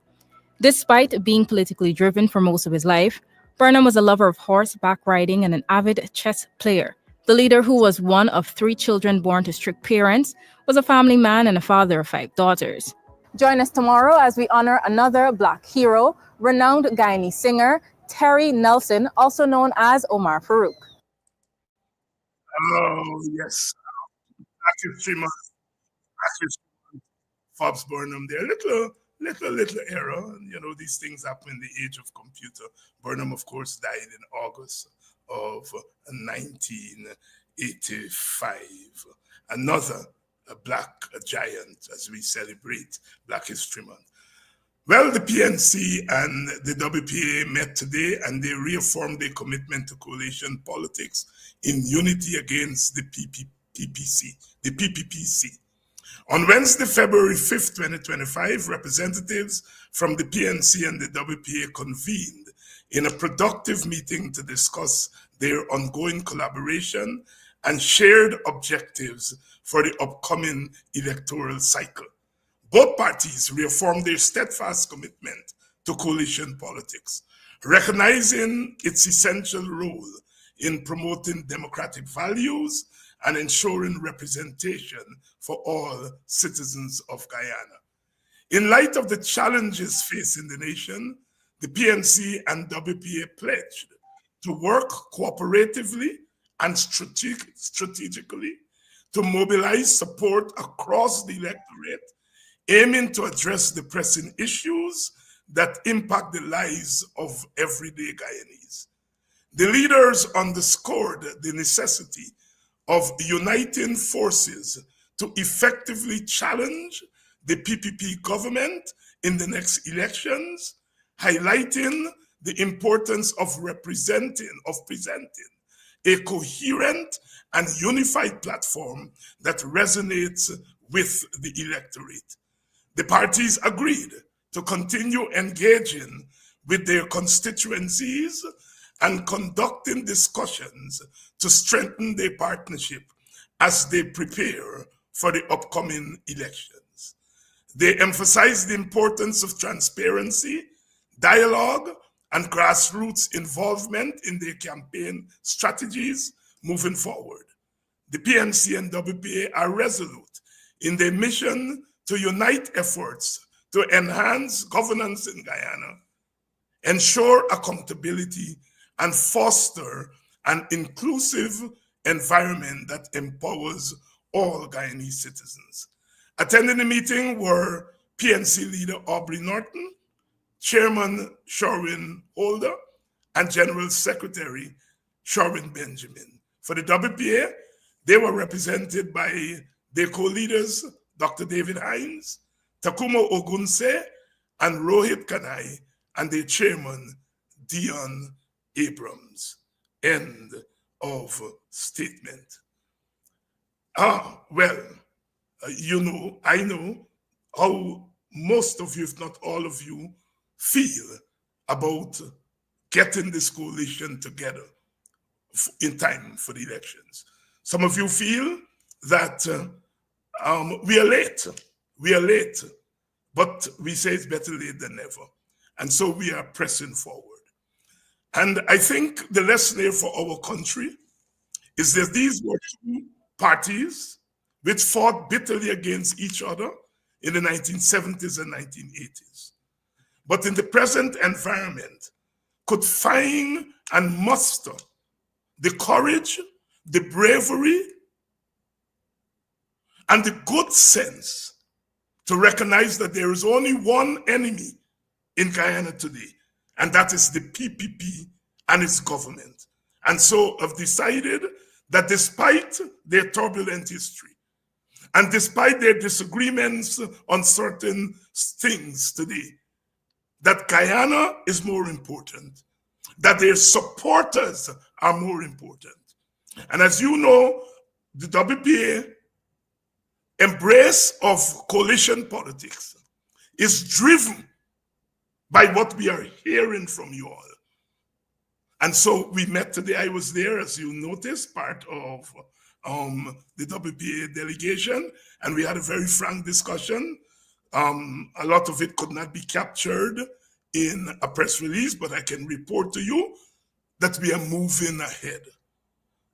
Despite being politically driven for most of his life, Burnham was a lover of horseback riding and an avid chess player. The leader, who was one of 3 children born to strict parents, was a family man and a father of 5 daughters. Join us tomorrow as we honor another Black hero, renowned Guyanese singer, Terry Nelson, also known as Omar Farouk. Oh, yes. Black History Month. Forbes Burnham there. Little error. You know, these things happen in the age of computer. Burnham, of course, died in August of 1985. Another Black giant as we celebrate Black History Month. Well, the PNC and the WPA met today and they reaffirmed their commitment to coalition politics in unity against the PPPC. On Wednesday, February 5th, 2025, representatives from the PNC and the WPA convened in a productive meeting to discuss their ongoing collaboration and shared objectives for the upcoming electoral cycle. Both parties reaffirmed their steadfast commitment to coalition politics, recognizing its essential role in promoting democratic values and ensuring representation for all citizens of Guyana. In light of the challenges facing the nation, the PNC and WPA pledged to work cooperatively and strategically to mobilize support across the electorate, aiming to address the pressing issues that impact the lives of everyday Guyanese. The leaders underscored the necessity of uniting forces to effectively challenge the PPP government in the next elections, highlighting the importance of presenting a coherent and unified platform that resonates with the electorate. The parties agreed to continue engaging with their constituencies and conducting discussions to strengthen their partnership as they prepare for the upcoming elections. They emphasized the importance of transparency, dialogue, and grassroots involvement in their campaign strategies moving forward. The PNC and WPA are resolute in their mission to unite efforts to enhance governance in Guyana, ensure accountability, and foster an inclusive environment that empowers all Guyanese citizens. Attending the meeting were PNC leader Aubrey Norton, Chairman Sherwin Holder, and General Secretary Sherwin Benjamin. For the WPA, they were represented by their co-leaders, Dr. David Hines, Takumo Ogunse, and Rohit Kanai, and their chairman, Dion Abrams. End of statement. I know how most of you, if not all of you, feel about getting this coalition together in time for the elections. Some of you feel that we are late, but we say it's better late than never. And so we are pressing forward. And I think the lesson here for our country is that these were two parties which fought bitterly against each other in the 1970s and 1980s. But in the present environment, could find and muster the courage, the bravery, and the good sense to recognize that there is only one enemy in Guyana today, and that is the PPP and its government. And so have decided that despite their turbulent history, and despite their disagreements on certain things today, that Guyana is more important, that their supporters are more important. And as you know, the WPA embrace of coalition politics is driven by what we are hearing from you all. And so we met today. I was there, as you noticed, part of the WPA delegation, and we had a very frank discussion. A lot of it could not be captured in a press release, but I can report to you that we are moving ahead.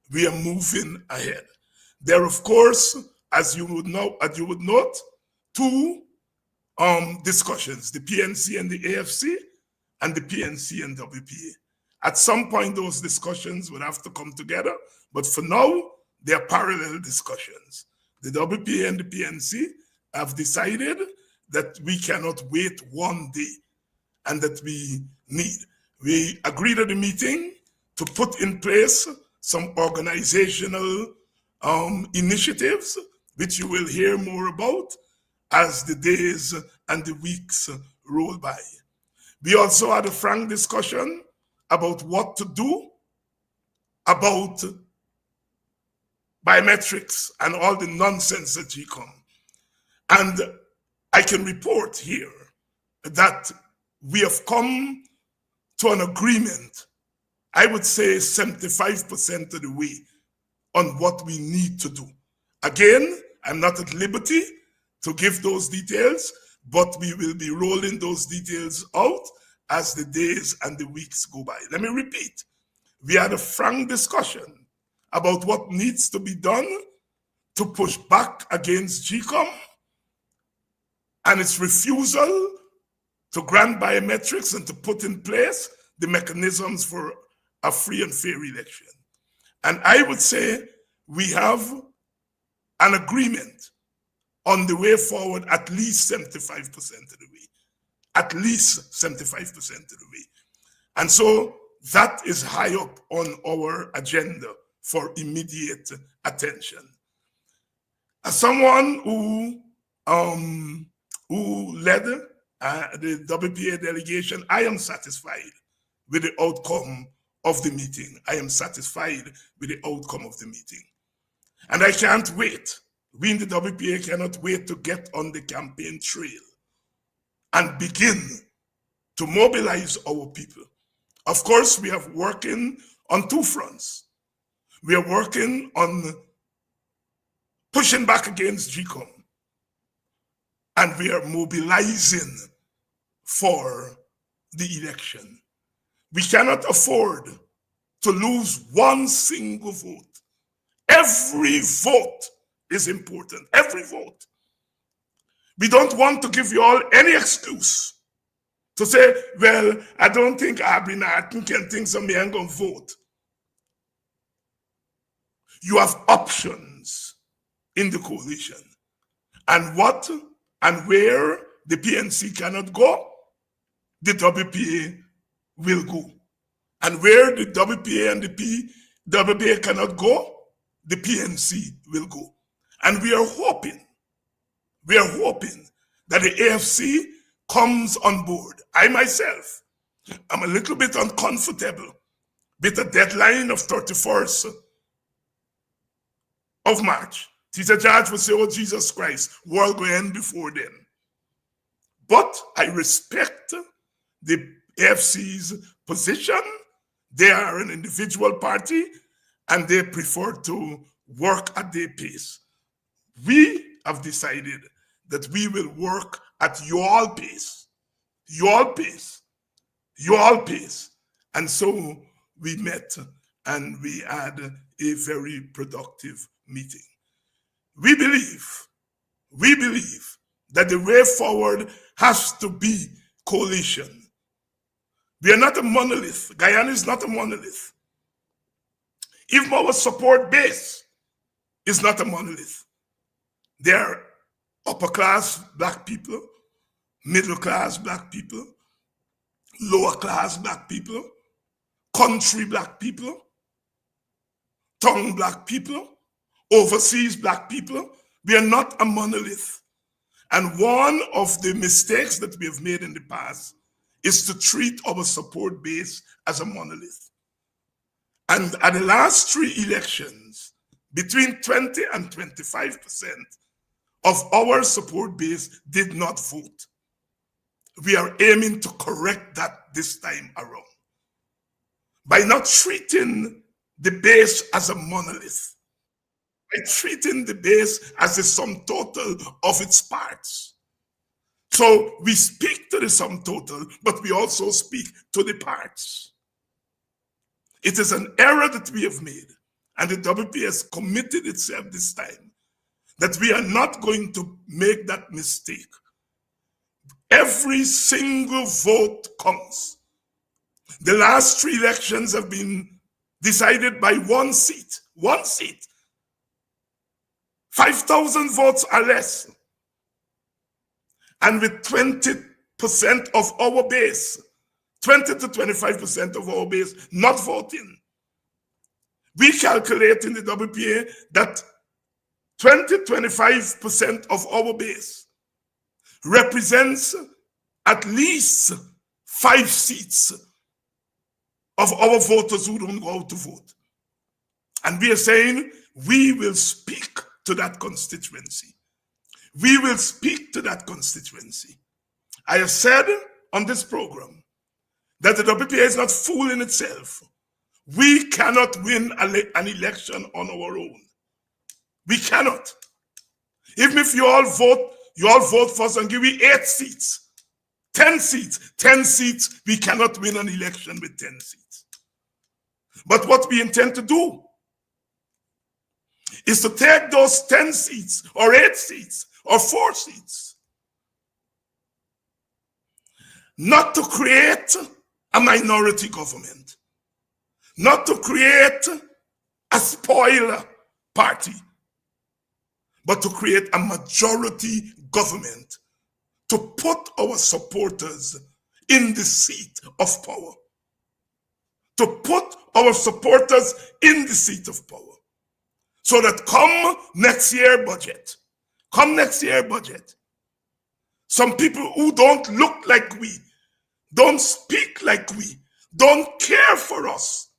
We are moving ahead. There, of course, as you would note, two discussions: the PNC and the AFC, and the PNC and WPA. At some point, those discussions would have to come together, but for now, they are parallel discussions. The WPA and the PNC have decided that we cannot wait one day, and that we agreed at the meeting to put in place some organizational initiatives, which you will hear more about as the days and the weeks roll by. We also had a frank discussion about what to do about biometrics and all the nonsense that GCOM. And I can report here that we have come to an agreement, I would say 75% of the way, on what we need to do. Again, I'm not at liberty to give those details, but we will be rolling those details out as the days and the weeks go by. Let me repeat. We had a frank discussion about what needs to be done to push back against GCOM and its refusal to grant biometrics and to put in place the mechanisms for a free and fair election. And I would say we have an agreement on the way forward at least 75% of the way. At least 75% of the way. And so that is high up on our agenda for immediate attention. As someone who led the WPA delegation, I am satisfied with the outcome of the meeting. I am satisfied with the outcome of the meeting. And I can't wait. We in the WPA cannot wait to get on the campaign trail and begin to mobilize our people. Of course, we are working on two fronts. We are working on pushing back against GCOM, and we are mobilizing for the election. We cannot afford to lose one single vote. Every vote is important, every vote. We don't want to give you all any excuse to say, well, I don't think Abby Norton can think so, me ain't gonna vote. You have options in the coalition. And what and where the PNC cannot go, the WPA will go. And where the WPA and the PWPA cannot go, the PNC will go. And we are hoping that the AFC comes on board. I myself am a little bit uncomfortable with a deadline of 31st of March. Teacher George will say, oh, Jesus Christ, world will end before then. But I respect the AFC's position. They are an individual party and they prefer to work at their pace. We have decided that we will work at your pace, your pace, your pace. And so we met and we had a very productive meeting. We believe that the way forward has to be coalition. We are not a monolith. Guyana is not a monolith. Even our support base is not a monolith. There are upper class black people, middle class black people, lower class black people, country black people, tongue black people, overseas black people. We are not a monolith. And one of the mistakes that we have made in the past is to treat our support base as a monolith. And at the last 3 elections, between 20 and 25% of our support base did not vote. We are aiming to correct that this time around by not treating the base as a monolith, by treating the base as the sum total of its parts. So we speak to the sum total, but we also speak to the parts. It is an error that we have made, and the WP has committed itself this time that we are not going to make that mistake. Every single vote counts. The last 3 elections have been decided by 1 seat. 1 seat. 5,000 votes or less. And with 20% of our base, 20 to 25% of our base not voting, we calculate in the WPA that 20-25% of our base represents at least 5 seats of our voters who don't go out to vote. And we are saying we will speak to that constituency. We will speak to that constituency. I have said on this program that the WPA is not fooling itself. We cannot win an election on our own. We cannot. Even if you all vote for us and give me 8 seats, 10 seats, 10 seats, we cannot win an election with 10 seats. But what we intend to do is to take those 10 seats or 8 seats or 4 seats, not to create a minority government, not to create a spoiler party, but to create a majority government, to put our supporters in the seat of power, to put our supporters in the seat of power, so that come next year budget, some people who don't look like we, don't speak like we, don't care for us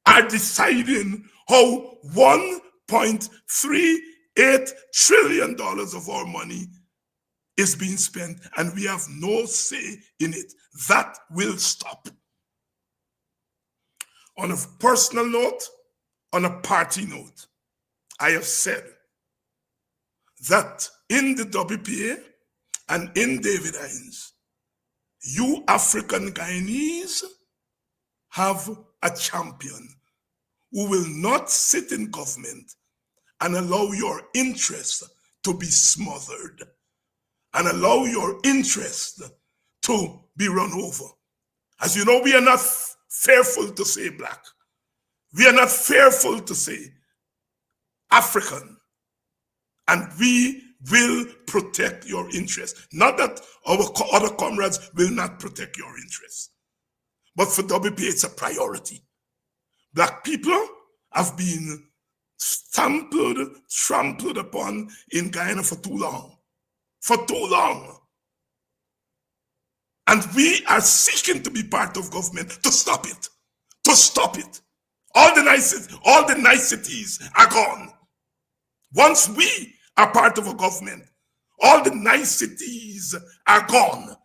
are deciding how $1.38 trillion of our money is being spent, and we have no say in it. That will stop. On a personal note, on a party note, I have said that in the WPA and in David Hines, you African Guyanese have a champion who will not sit in government and allow your interests to be smothered and allow your interests to be run over. As you know, we are not fearful to say black. We are not fearful to say African. And we will protect your interests. Not that our other comrades will not protect your interests. But for WPA, it's a priority. Black people have been trampled upon in Guyana for too long. For too long. And we are seeking to be part of government to stop it. To stop it. All the niceties are gone. Once we are part of a government, all the niceties are gone.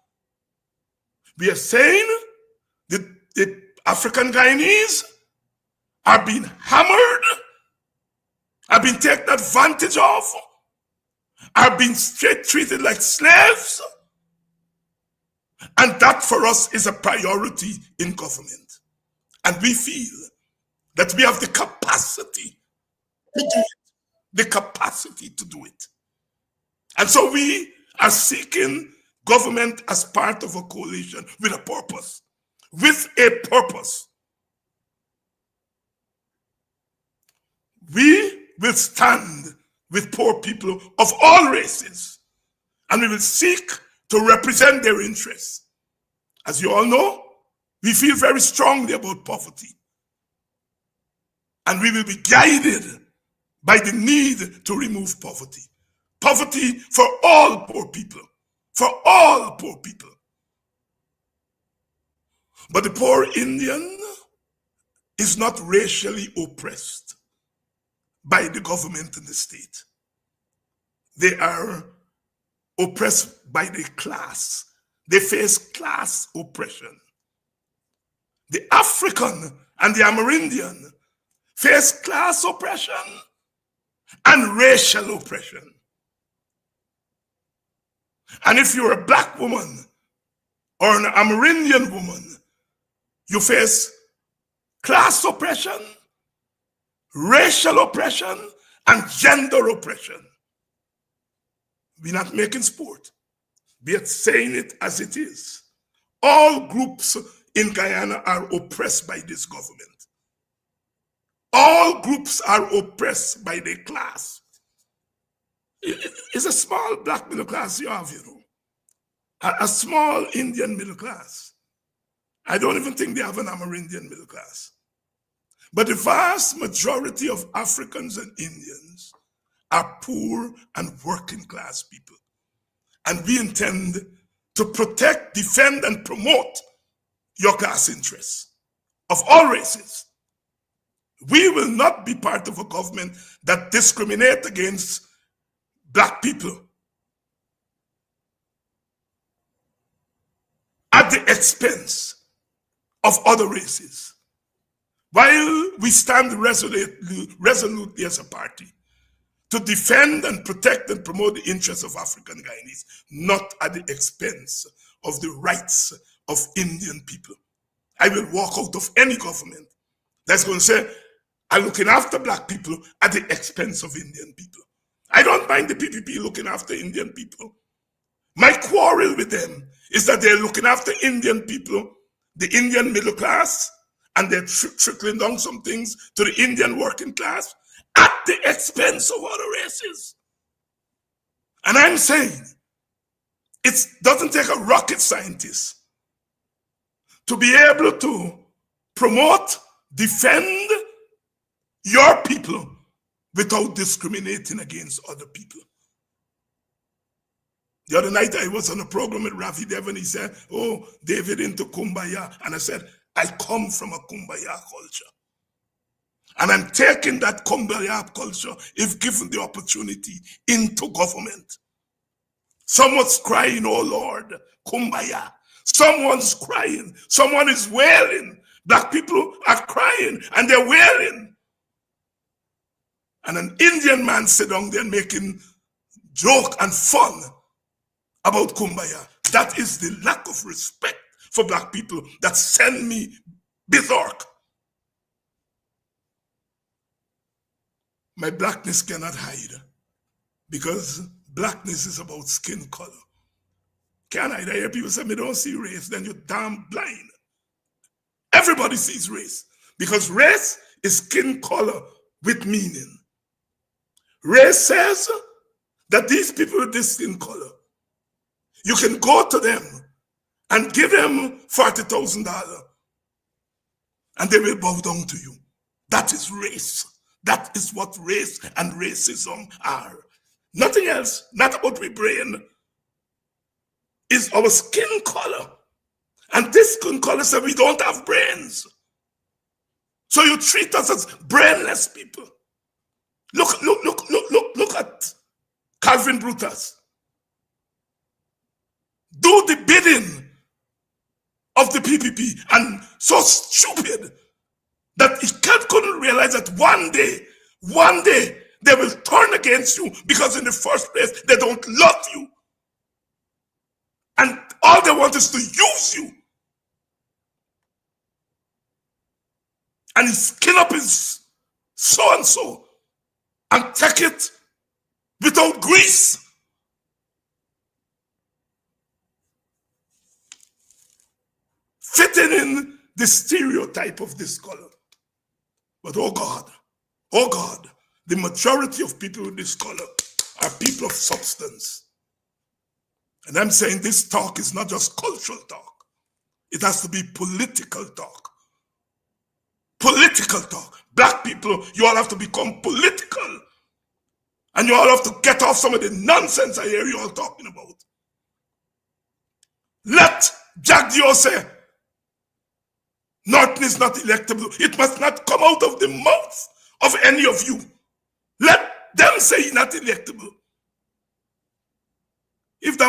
We are saying that the African Guyanese are being hammered, are being taken advantage of, are being treated like slaves. And that for us is a priority in government. And we feel that we have the capacity to do it. The capacity to do it. And so we are seeking government as part of a coalition with a purpose. With a purpose. We will stand with poor people of all races, and we will seek to represent their interests. As you all know, we feel very strongly about poverty. And we will be guided by the need to remove poverty. Poverty for all poor people. For all poor people. But the poor Indian is not racially oppressed by the government and the state. They are oppressed by the class. They face class oppression. The African and the Amerindian face class oppression and racial oppression. And if you're a black woman or an Amerindian woman, you face class oppression, racial oppression, and gender oppression. We're not making sport. We're saying it as it is. All groups in Guyana are oppressed by this government. All groups are oppressed by their class. It's a small black middle class you have, you know. A small Indian middle class. I don't even think they have an Amerindian middle class. But the vast majority of Africans and Indians are poor and working class people. And we intend to protect, defend, and promote your class interests of all races. We will not be part of a government that discriminates against black people at the expense of other races. While we stand resolutely as a party to defend and protect and promote the interests of African Guyanese, not at the expense of the rights of Indian people. I will walk out of any government that's going to say, I'm looking after black people at the expense of Indian people. I don't mind the PPP looking after Indian people. My quarrel with them is that they're looking after Indian people, the Indian middle class, and they're trickling down some things to the Indian working class at the expense of other races. And I'm saying, it doesn't take a rocket scientist to be able to promote, defend your people without discriminating against other people. The other night I was on a program with Rafi Devon. He said, oh, David into Kumbaya. And I said, I come from a Kumbaya culture. And I'm taking that Kumbaya culture, if given the opportunity, into government. Someone's crying, oh Lord, Kumbaya. Someone's crying. Someone is wailing. Black people are crying and they're wailing. And an Indian man sit down there making joke and fun about Kumbaya. That is the lack of respect for black people that send me bizarre. My blackness cannot hide because blackness is about skin color. Can't hide. I hear people say, "Me don't see race," then you're damn blind. Everybody sees race because race is skin color with meaning. Race says that these people with this skin color, you can go to them and give them $40,000 and they will bow down to you. That is race. That is what race and racism are. Nothing else, not about my brain, is our skin color. And this skin color says we don't have brains. So you treat us as brainless people. Look at Calvin Brutus. Do the bidding of the PPP, and so stupid that he couldn't realize that one day, they will turn against you because in the first place, they don't love you. And all they want is to use you. And he skin up his so-and-so and take it without grease. Fitting in the stereotype of this color. But oh God, the majority of people with this color are people of substance. And I'm saying this talk is not just cultural talk. It has to be political talk. Political talk. Black people, you all have to become political. And you all have to get off some of the nonsense I hear you all talking about. Let Jack Dio say, Norton is not electable. It must not come out of the mouth of any of you. Let them say he's not electable. If the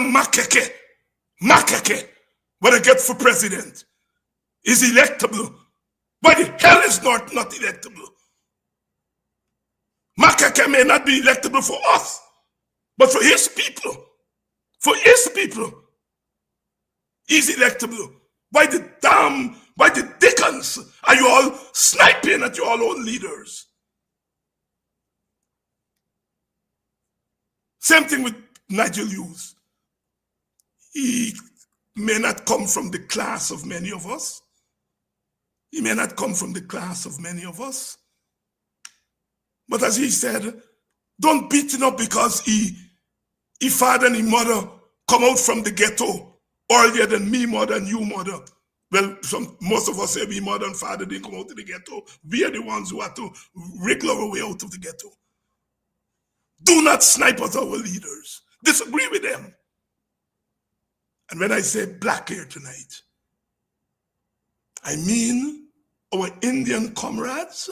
Makeke, what I get for president, is electable, why the hell is Norton not electable? Makeke may not be electable for us, but for his people, he's electable. Why the dickens are you all sniping at your own leaders? Same thing with Nigel Hughes. He may not come from the class of many of us. But as he said, don't beat him up because he father and his mother come out from the ghetto earlier than me mother and you mother. Well, most of us say we mother and father didn't come out of the ghetto. We are the ones who had to wriggle our way out of the ghetto. Do not snipe at our leaders. Disagree with them. And when I say black here tonight, I mean our Indian comrades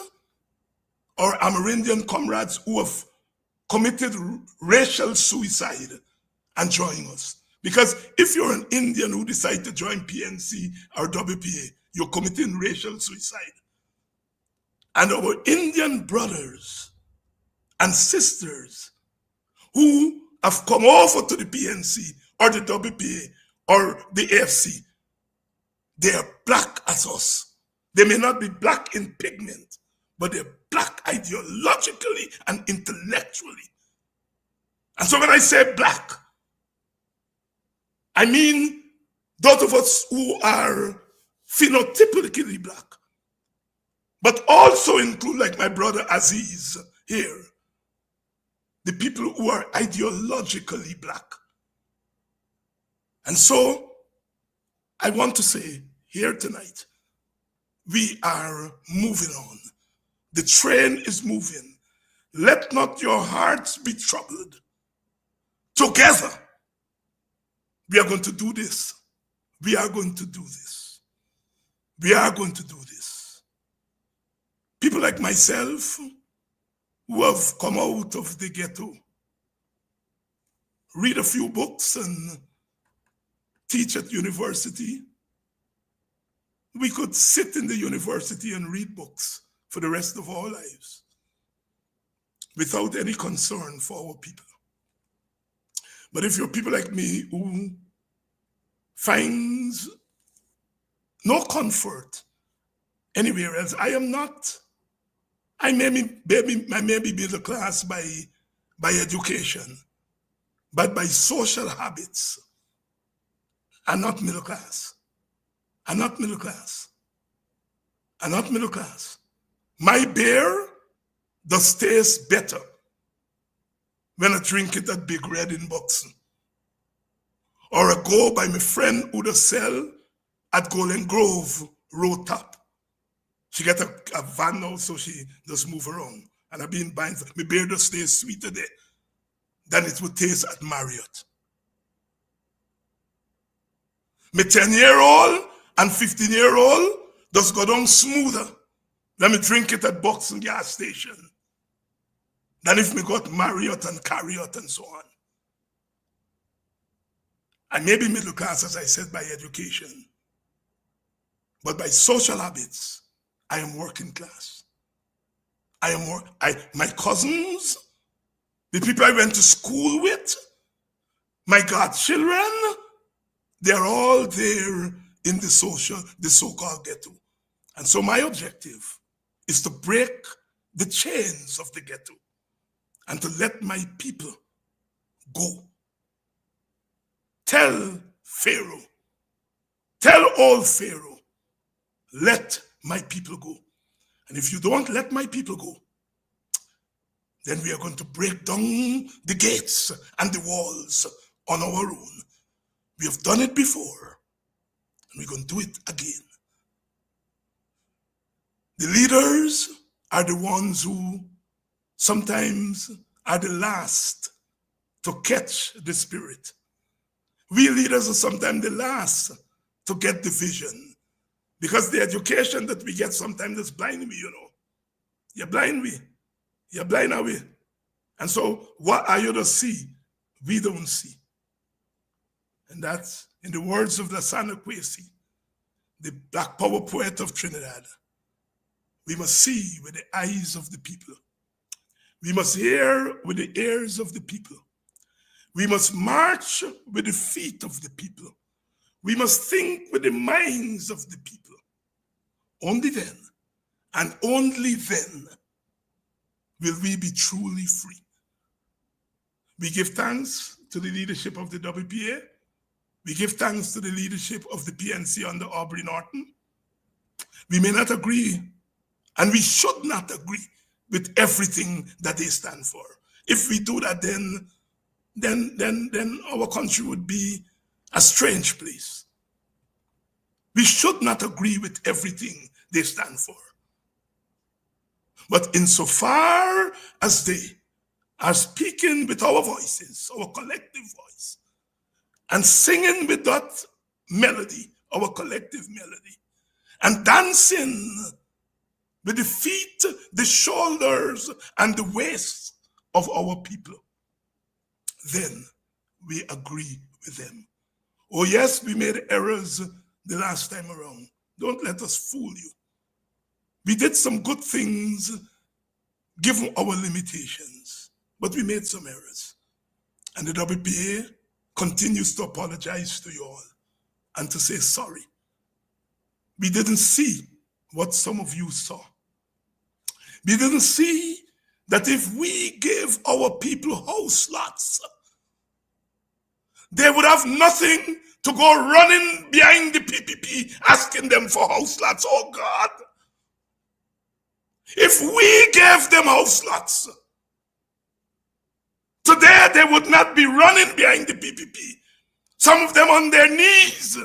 or Amerindian comrades who have committed racial suicide and join us. Because if you're an Indian who decide to join PNC or WPA, you're committing racial suicide. And our Indian brothers and sisters who have come over to the PNC or the WPA or the AFC, they are black as us. They may not be black in pigment, but they're black ideologically and intellectually. And so when I say black, I mean those of us who are phenotypically black, but also include, like my brother Aziz here, the people who are ideologically black. And so I want to say here tonight, we are moving on. The train is moving. Let not your hearts be troubled. Together, we are going to do this. We are going to do this. We are going to do this. People like myself who have come out of the ghetto, read a few books and teach at university. We could sit in the university and read books for the rest of our lives without any concern for our people. But if you're people like me who finds no comfort anywhere else, I may be middle class by education, but by social habits, I'm not middle class. I'm not middle class. I'm not middle class. My beer does taste better when I drink it at Big Red in Buxton. Or I go by my friend who does sell at Golden Grove Road Top. She get a van now, so she just move around. And I've been buying, my beer just stays sweeter there than it would taste at Marriott. My 10-year-old and 15-year-old just go down smoother. Let me drink it at Buxton gas station than if me got Marriott and Carriott and so on. I may be middle class, as I said, by education, but by social habits, I am working class. My cousins, the people I went to school with, my godchildren, they're all there in the so-called ghetto. And so my objective is to break the chains of the ghetto and to let my people go. Tell Pharaoh, tell old Pharaoh, let my people go. And if you don't let my people go, then we are going to break down the gates and the walls on our own. We have done it before, and we're going to do it again. The leaders are the ones who sometimes are the last to catch the spirit. We leaders are sometimes the last to get the vision, because the education that we get sometimes is blind me, You're blind me. You're blind away. And so what are you to see? We don't see. And that's, in the words of Lasana Kwesi, the Black Power poet of Trinidad, we must see with the eyes of the people. We must hear with the ears of the people. We must march with the feet of the people. We must think with the minds of the people. Only then, and only then, will we be truly free. We give thanks to the leadership of the WPA. We give thanks to the leadership of the PNC under Aubrey Norton. We may not agree, and we should not agree with everything that they stand for. If we do that, then our country would be a strange place. We should not agree with everything they stand for. But insofar as they are speaking with our voices, our collective voice, and singing with that melody, our collective melody, and dancing with the feet, the shoulders, and the waist of our people, then we agree with them. Oh yes, we made errors the last time around. Don't let us fool you. We did some good things given our limitations, but we made some errors. And the WPA continues to apologize to you all and to say sorry. We didn't see what some of you saw. We didn't see that if we gave our people house lots, they would have nothing to go running behind the PPP asking them for house lots. Oh God. If we gave them house lots, today they would not be running behind the PPP. Some of them on their knees.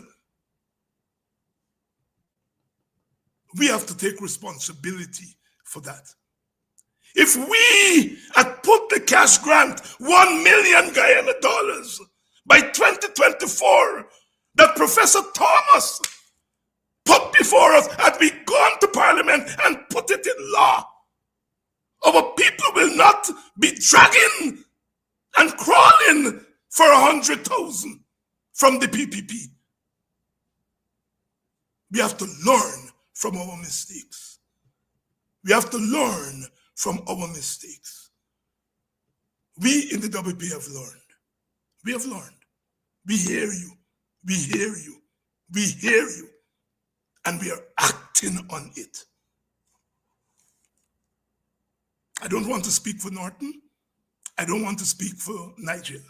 We have to take responsibility for that. If we had put the cash grant, $1 million Guyana dollars by 2024, that Professor Thomas put before us, had we gone to Parliament and put it in law, our people will not be dragging and crawling for 100,000 from the PPP. We have to learn from our mistakes. We have to learn from our mistakes. We in the WP have learned. We have learned. We hear you. We hear you. We hear you. And we are acting on it. I don't want to speak for Norton. I don't want to speak for Nigel.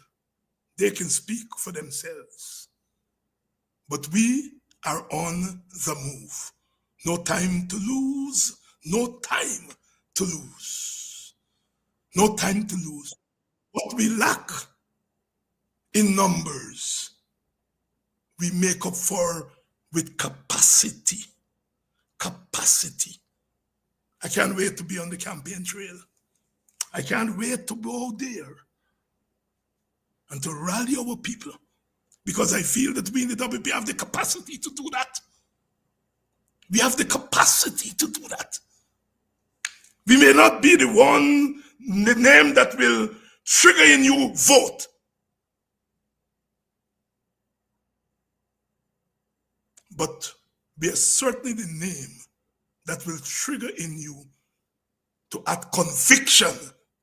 They can speak for themselves. But we are on the move. No time to lose. No time to lose. No time to lose. What we lack in numbers, we make up for with capacity. Capacity. I can't wait to be on the campaign trail. I can't wait to go there and to rally our people, because I feel that we in the WP have the capacity to do that. We have the capacity to do that. We may not be the one, the name that will trigger in you vote. But we are certainly the name that will trigger in you to add conviction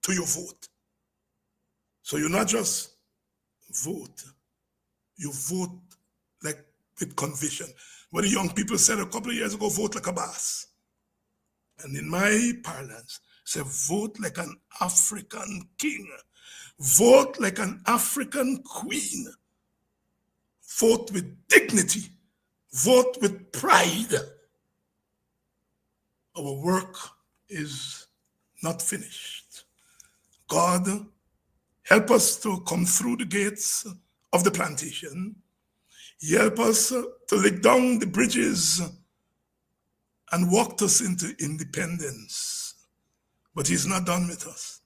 to your vote. So you not just vote, you vote like with conviction. What the young people said a couple of years ago, vote like a boss. And in my parlance, say vote like an African king. Vote like an African queen. Vote with dignity. Vote with pride. Our work is not finished. God, help us to come through the gates of the plantation. Help us to lick down the bridges and walk us into independence. But he's not done with us.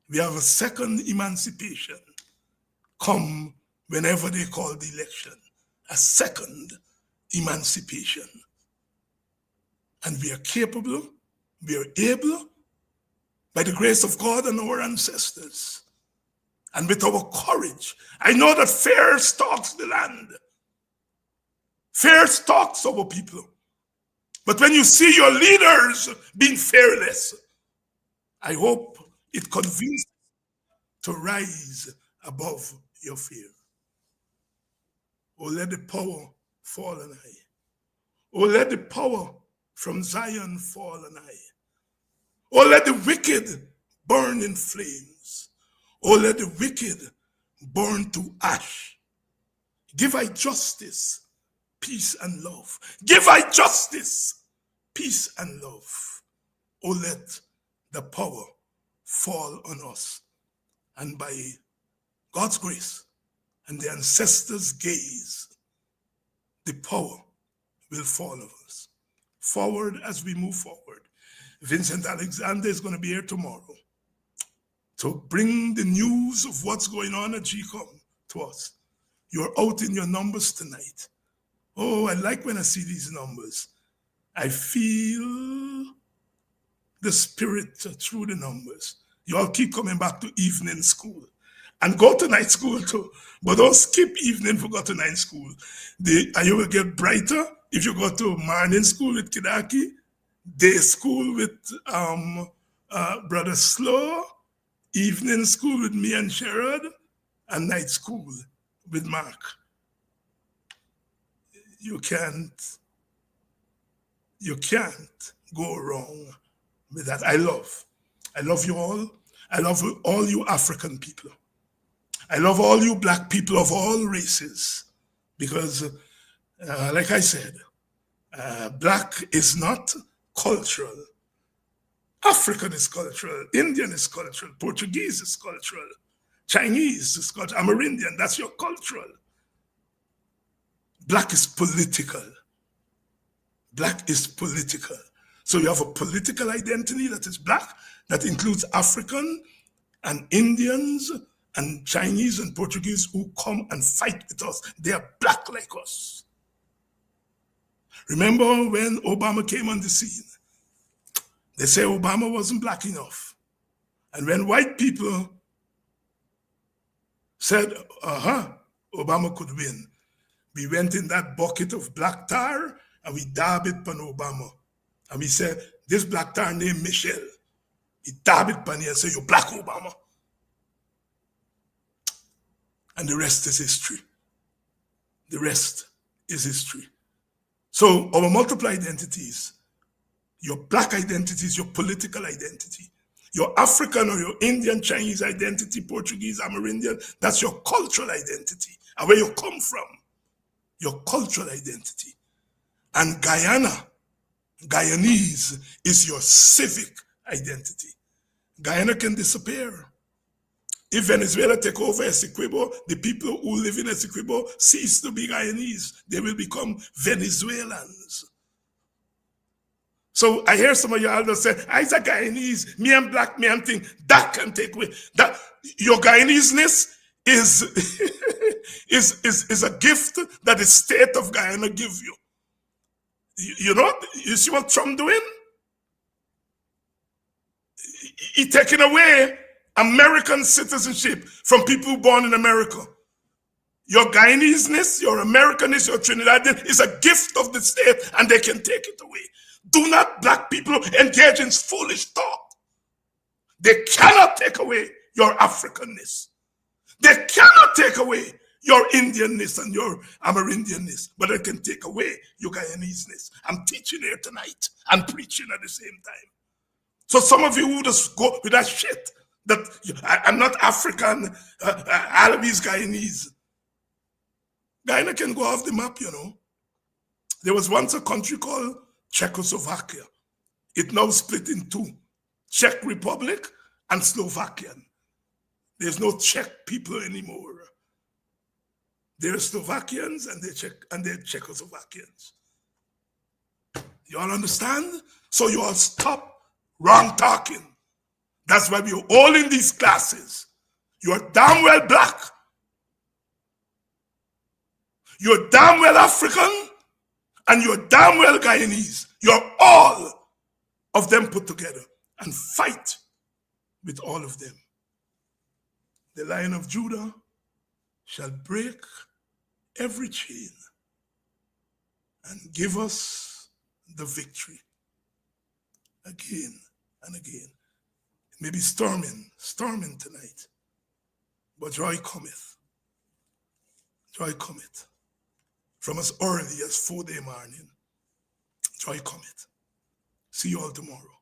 We have a second emancipation come whenever they call the election. A second emancipation. And we are capable, we are able, by the grace of God and our ancestors, and with our courage. I know that fear stalks the land. Fear stalks our people. But when you see your leaders being fearless, I hope it convinces to rise above your fear. Oh, let the power fall on I. Oh, let the power from Zion fall on I. Oh, let the wicked burn in flames. Oh, let the wicked burn to ash. Give I justice, peace and love. Give I justice, peace and love. Oh, let the power fall on us. And by God's grace and the ancestors' gaze, the power will fall on us. Forward as we move forward. Vincent Alexander is going to be here tomorrow to bring the news of what's going on at GCOM to us. You're out in your numbers tonight. Oh, I like when I see these numbers. I feel the spirit through the numbers. You all keep coming back to evening school. And go to night school too. But don't skip evening for go to night school. And you will get brighter if you go to morning school with Kidaki, day school with Brother Slowe, evening school with me and Sherrod, and night school with Mark. You can't go wrong with that. I love you all. I love all you African people. I love all you black people of all races, because like I said, black is not cultural. African is cultural, Indian is cultural, Portuguese is cultural, Chinese is cultural, Amerindian, that's your cultural. Black is political. Black is political. So you have a political identity that is black, that includes African and Indians and Chinese and Portuguese who come and fight with us. They are black like us. Remember when Obama came on the scene? They say Obama wasn't black enough. And when white people said, Obama could win, we went in that bucket of black tar and we dabbed it on Obama. And we said, this black tar named Michelle, he dabbed it on you and said, you're black Obama. And the rest is history. The rest is history. So our multiple identities, your black identity is your political identity. Your African or your Indian, Chinese identity, Portuguese, Amerindian, that's your cultural identity and where you come from, your cultural identity. And Guyanese is your civic identity. Guyana can disappear. If Venezuela take over Essequibo, the people who live in Essequibo cease to be Guyanese. They will become Venezuelans. So I hear some of y'all that say, I'm a Guyanese, me and black, me and thing. That can take away. That your Guyanese-ness is, is a gift that the state of Guyana give you. You know, you see what Trump doing? He taking away American citizenship from people born in America. Your Guyanese-ness, your Americanness, your Trinidadian is a gift of the state and they can take it away. Do not black people engage in foolish talk. They cannot take away your Africanness. They cannot take away your Indianness and your Amerindianness, but they can take away your Guyanese-ness. I'm teaching here tonight and preaching at the same time. So some of you who just go with that shit, that I'm not African, Alabese, Guyanese. Guyana can go off the map, you know. There was once a country called Czechoslovakia. It now split in two, Czech Republic and Slovakian. There's no Czech people anymore. They're Slovakians and they're Czechoslovakians. You all understand? So you all stop wrong talking. That's why we're all in these classes. You're damn well black. You're damn well African. And you're damn well Guyanese. You're all of them put together. And fight with all of them. The Lion of Judah shall break every chain and give us the victory again and again. It may be storming tonight, but joy cometh. Joy cometh. From as early as 4 day morning, joy cometh. See you all tomorrow.